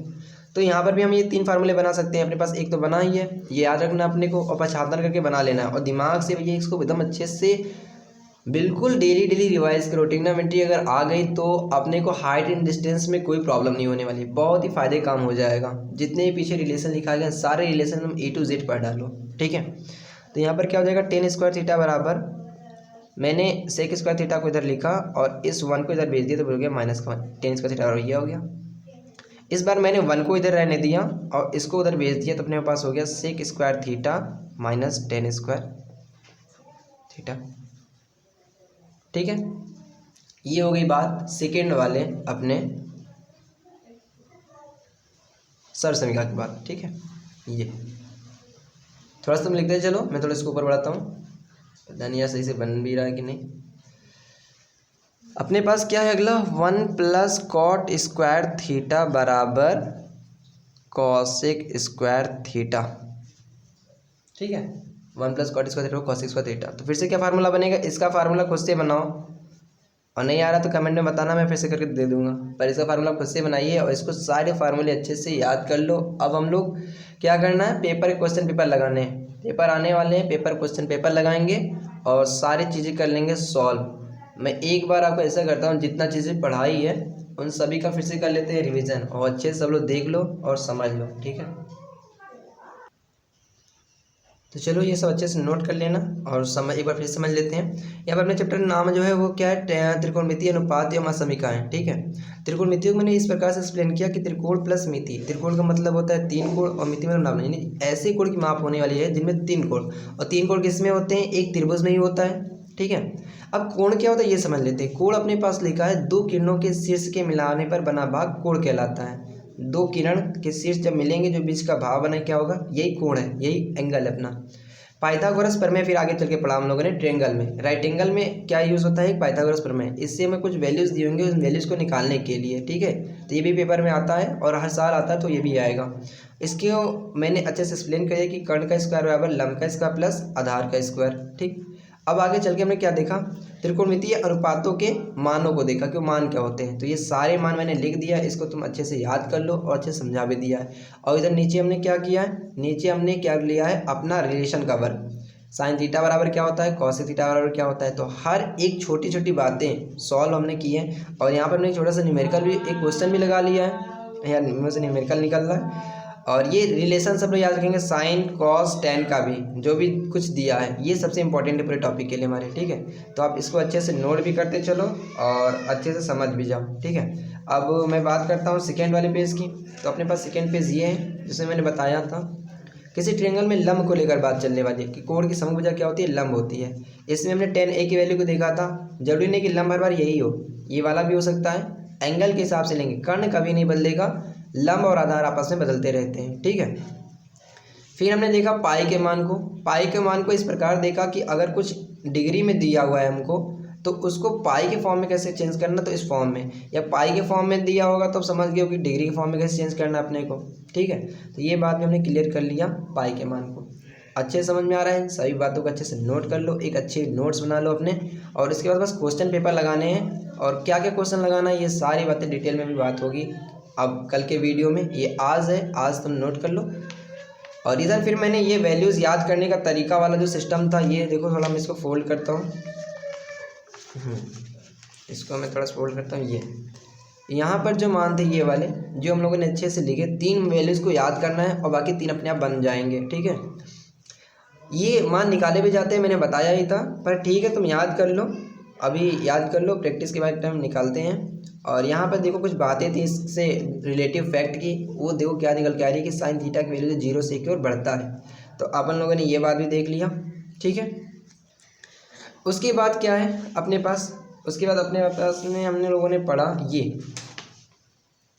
तो यहाँ पर भी हम ये तीन फार्मूले बना सकते हैं, अपने पास एक तो बना ही है, ये याद रखना अपने को, और पछातर करके बना लेना है, और दिमाग से ये इसको एकदम अच्छे से बिल्कुल डेली रिवाइज करो। ट्रिग्नोमेट्री अगर आ गई तो अपने को हाइट एंड डिस्टेंस में कोई प्रॉब्लम नहीं होने वाली, बहुत ही फायदे काम हो जाएगा। जितने भी पीछे रिलेशन लिखा गया सारे रिलेशन हम A to Z पढ़ डालो। ठीक है, तो यहाँ पर क्या हो जाएगा, टेन स्क्वायर थीटा बराबर, मैंने सेक स्क्वायर थीटा को इधर लिखा और इस 1 को इधर भेज दिया तो बोल गया माइनस का 1, टेन स्क्वायर थीटा और ये हो गया। इस बार मैंने 1 को इधर रहने दिया और इसको उधर भेज दिया, तो अपने पास हो गया sec square theta minus tan square theta. ठीक है, ये हो गई बात सेकेंड वाले अपने सर्व समीका की बात। ठीक है, ये थोड़ा सा तुम लिखते हैं, चलो मैं थोड़ा इसको ऊपर बढ़ाता हूँ, पता नहीं यार सही से बन भी रहा है कि नहीं। अपने पास क्या है अगला, 1 प्लस कॉट स्क्वायर थीटा बराबर कॉसेक स्क्वायर थीटा। ठीक है, 1 plus cot square theta cosec square theta. तो फिर से क्या फार्मूला बनेगा, इसका फार्मूला खुद से बनाओ, और नहीं आ रहा तो कमेंट में बताना, मैं फिर से करके दे दूंगा, पर इसका फार्मूला खुद से बनाइए और इसको सारे फार्मूले अच्छे से याद कर लो। अब हम लोग क्या करना है, पेपर क्वेश्चन पेपर लगाने हैं, पेपर आने वाले हैं, पेपर क्वेश्चन पेपर लगाएंगे और सारी चीज़ें कर लेंगे सॉल्व। मैं एक बार आपको ऐसा करता हूँ, जितना चीज़ें पढ़ाई है उन सभी का फिर से कर लेते हैं रिवीजन, और अच्छे से सब लोग देख लो और समझ लो, ठीक है। तो चलो ये सब अच्छे से नोट कर लेना और एक बार फिर समझ लेते हैं। यहाँ पर अपने चैप्टर का नाम जो है वो क्या है, त्रिकोणमितीय अनुपात एवं असमीकाएं, ठीक है। त्रिकोणमितियों को मैंने इस प्रकार से एक्सप्लेन किया कि त्रिकोण प्लस मिति, त्रिकोण का मतलब होता है 3 कोण और मिति मतलब नाप, यानी ऐसे कोण की माप होने वाली है जिनमें 3 कोण, और 3 कोण किस में होते हैं, एक त्रिभुज में ही होता है, ठीक है। अब कोण क्या होता है ये समझ लेते हैं। कोण अपने पास लिखा है 2 किरणों के शीर्ष के मिलाने पर बना भाग कोण कहलाता है। 2 किरण के शीर्ष जब मिलेंगे जो बीच का भाव बना क्या होगा, यही कोण है, यही एंगल है अपना। पाइथागोरस प्रमेय फिर आगे चल के पढ़ा हम लोगों ने ट्रायंगल में। राइट एंगल में क्या यूज़ होता है, पाइथागोरस प्रमेय। इससे हमें कुछ वैल्यूज़ दी होंगी, उस वैल्यूज़ को निकालने के लिए, ठीक है। तो ये भी पेपर में आता है और हर साल आता है, तो ये भी आएगा। इसके मैंने अच्छे से एक्सप्लेन किया कि कर्ण का स्क्वायर बराबर लंब का स्क्वायर प्लस आधार का स्क्वायर, ठीक। अब आगे चल के हमने क्या देखा, त्रिकोणमितीय अनुपातों के मानों को देखा कि वो मान क्या होते हैं। तो ये सारे मान मैंने लिख दिया, इसको तुम अच्छे से याद कर लो और अच्छे से समझा भी दिया है। और इधर नीचे हमने क्या किया है, नीचे हमने क्या लिया है, अपना रिलेशन का वर्ग। साइन थीटा बराबर क्या होता है, कॉस थीटा बराबर क्या होता है। तो हर एक छोटी छोटी बातें सॉल्व हमने की हैं। और यहाँ पर हमने छोटा सा न्यूमेरिकल भी, एक क्वेश्चन भी लगा लिया है, यार इनमें से न्यूमेरिकल निकल रहा है। और ये रिलेशन सब लोग याद रखेंगे, साइन कॉस टेन का भी जो भी कुछ दिया है, ये सबसे इंपॉर्टेंट है पूरे टॉपिक के लिए हमारे, ठीक है। तो आप इसको अच्छे से नोट भी करते चलो और अच्छे से समझ भी जाओ, ठीक है। अब मैं बात करता हूँ सेकेंड वाले पेज की। तो अपने पास सेकेंड पेज ये है जिसमें मैंने बताया था किसी ट्रायंगल में लंब को लेकर बात चलने वाली है कि कोण की समभुजा क्या होती है, लंब होती है। इसमें हमने tan a की वैल्यू को देखा था। जरूरी नहीं कि लंब हर बार यही हो, ये वाला भी हो सकता है। एंगल के हिसाब से लेंगे, कर्ण कभी नहीं बदलेगा, लंब और आधार आपस में बदलते रहते हैं, ठीक है। फिर हमने देखा पाई के मान को। पाई के मान को इस प्रकार देखा कि अगर कुछ डिग्री में दिया हुआ है हमको, तो उसको पाई के फॉर्म में कैसे चेंज करना, तो इस फॉर्म में, या पाई के फॉर्म में दिया होगा तो समझ गए हो कि डिग्री के फॉर्म में कैसे चेंज करना है अपने को, ठीक है। तो ये बात भी हमने क्लियर कर लिया पाई के मान को। अच्छे समझ में आ रहा है, सभी बातों को अच्छे से नोट कर लो, एक अच्छे नोट्स बना लो अपने। और इसके बाद बस क्वेश्चन पेपर लगाने हैं, और क्या क्या क्वेश्चन लगाना है ये सारी बातें डिटेल में भी बात होगी अब कल के वीडियो में। ये आज है, आज तुम नोट कर लो। और इधर फिर मैंने ये वैल्यूज़ याद करने का तरीका वाला जो सिस्टम था, ये देखो थोड़ा मैं इसको फोल्ड करता हूँ, इसको मैं थोड़ा फोल्ड करता हूँ। ये यहाँ पर जो मान थे ये वाले जो हम लोगों ने अच्छे से लिखे, 3 वैल्यूज़ को याद करना है और बाकी 3 अपने आप बन जाएंगे, ठीक है। ये मान निकाले भी जाते हैं, मैंने बताया ही था, पर ठीक है तुम याद कर लो, अभी याद कर लो, प्रैक्टिस के बाद टाइम निकालते हैं। और यहाँ पर देखो कुछ बातें थी इससे रिलेटिव फैक्ट की, वो देखो क्या निकल के आ रही है कि साइन थीटा की वैल्यू 0 से 1 की ओर बढ़ता है। तो अपन लोगों ने ये बात भी देख लिया, ठीक है। उसके बाद क्या है अपने पास, उसके बाद अपने पास में हमने लोगों ने पढ़ा ये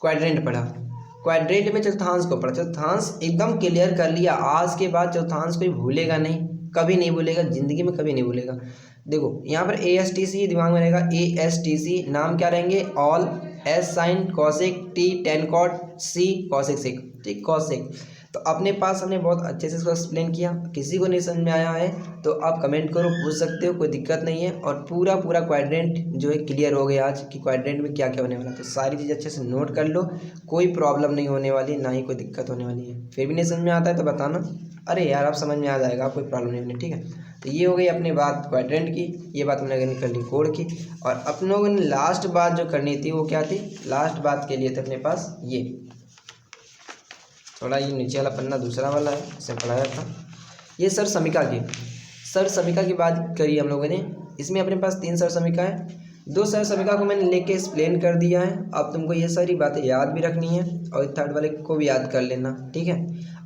क्वाड्रेंट पढ़ा। क्वाड्रेंट में चतुर्थांश को पढ़ा, चतुर्थांश एकदम क्लियर कर लिया। आज के बाद चतुर्थांश कोई भूलेगा नहीं, कभी नहीं भूलेगा, जिंदगी में कभी नहीं भूलेगा। देखो यहाँ पर ASTC दिमाग में रहेगा, ASTC नाम क्या रहेंगे, all, S sine cosec, T tan cot, C cosec sec, ठीक, कॉसेक। तो अपने पास हमने बहुत अच्छे से इसको एक्सप्लेन किया। किसी को नहीं समझ में आया है तो आप कमेंट करो, पूछ सकते हो, कोई दिक्कत नहीं है। और पूरा क्वाड्रेंट जो है क्लियर हो गया आज कि क्वाड्रेंट में क्या क्या होने वाला है। तो सारी चीज़ अच्छे से नोट कर लो, कोई प्रॉब्लम नहीं होने वाली, ना ही कोई दिक्कत होने वाली है। फिर भी नहीं समझ में आता है तो बताना, अरे यार आप समझ में आ जाएगा, कोई प्रॉब्लम नहीं होनी, ठीक है। तो ये हो गई अपनी बात क्वाड्रेंट की, ये बात हमने कर ली कोण की। और अपने लोगों ने लास्ट बात जो करनी थी वो क्या थी, लास्ट बात के लिए थे अपने पास ये थोड़ा ये नीचे वाला पन्ना दूसरा वाला है, इसे पढ़ाया था। ये सर समीका की बात करी हम लोगों ने। इसमें अपने पास 3 सर समीका है, 2 सर समीका को मैंने लेके एक्सप्लेन कर दिया है। अब तुमको ये सारी बातें याद भी रखनी है और थर्ड वाले को भी याद कर लेना, ठीक है।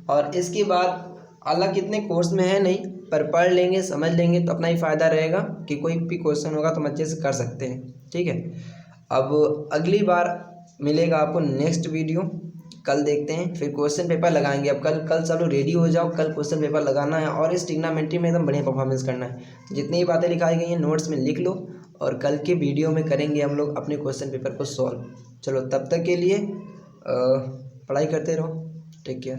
और इसके बाद अलग कितने कोर्स में है नहीं, पर पढ़ लेंगे समझ लेंगे तो अपना ही फ़ायदा रहेगा कि कोई भी क्वेश्चन होगा तो हम अच्छे से कर सकते हैं, ठीक है। अब अगली बार मिलेगा आपको नेक्स्ट वीडियो, कल देखते हैं, फिर क्वेश्चन पेपर लगाएंगे। अब कल सब लोग रेडी हो जाओ, कल क्वेश्चन पेपर लगाना है और इस ट्रिग्नोमेट्री में एकदम बढ़िया परफॉर्मेंस करना है। तो जितनी भी बातें लिखाई गई हैं नोट्स में लिख लो और कल के वीडियो में करेंगे हम लोग अपने क्वेश्चन पेपर को सॉल्व। चलो तब तक के लिए पढ़ाई करते रहो, टेक केयर।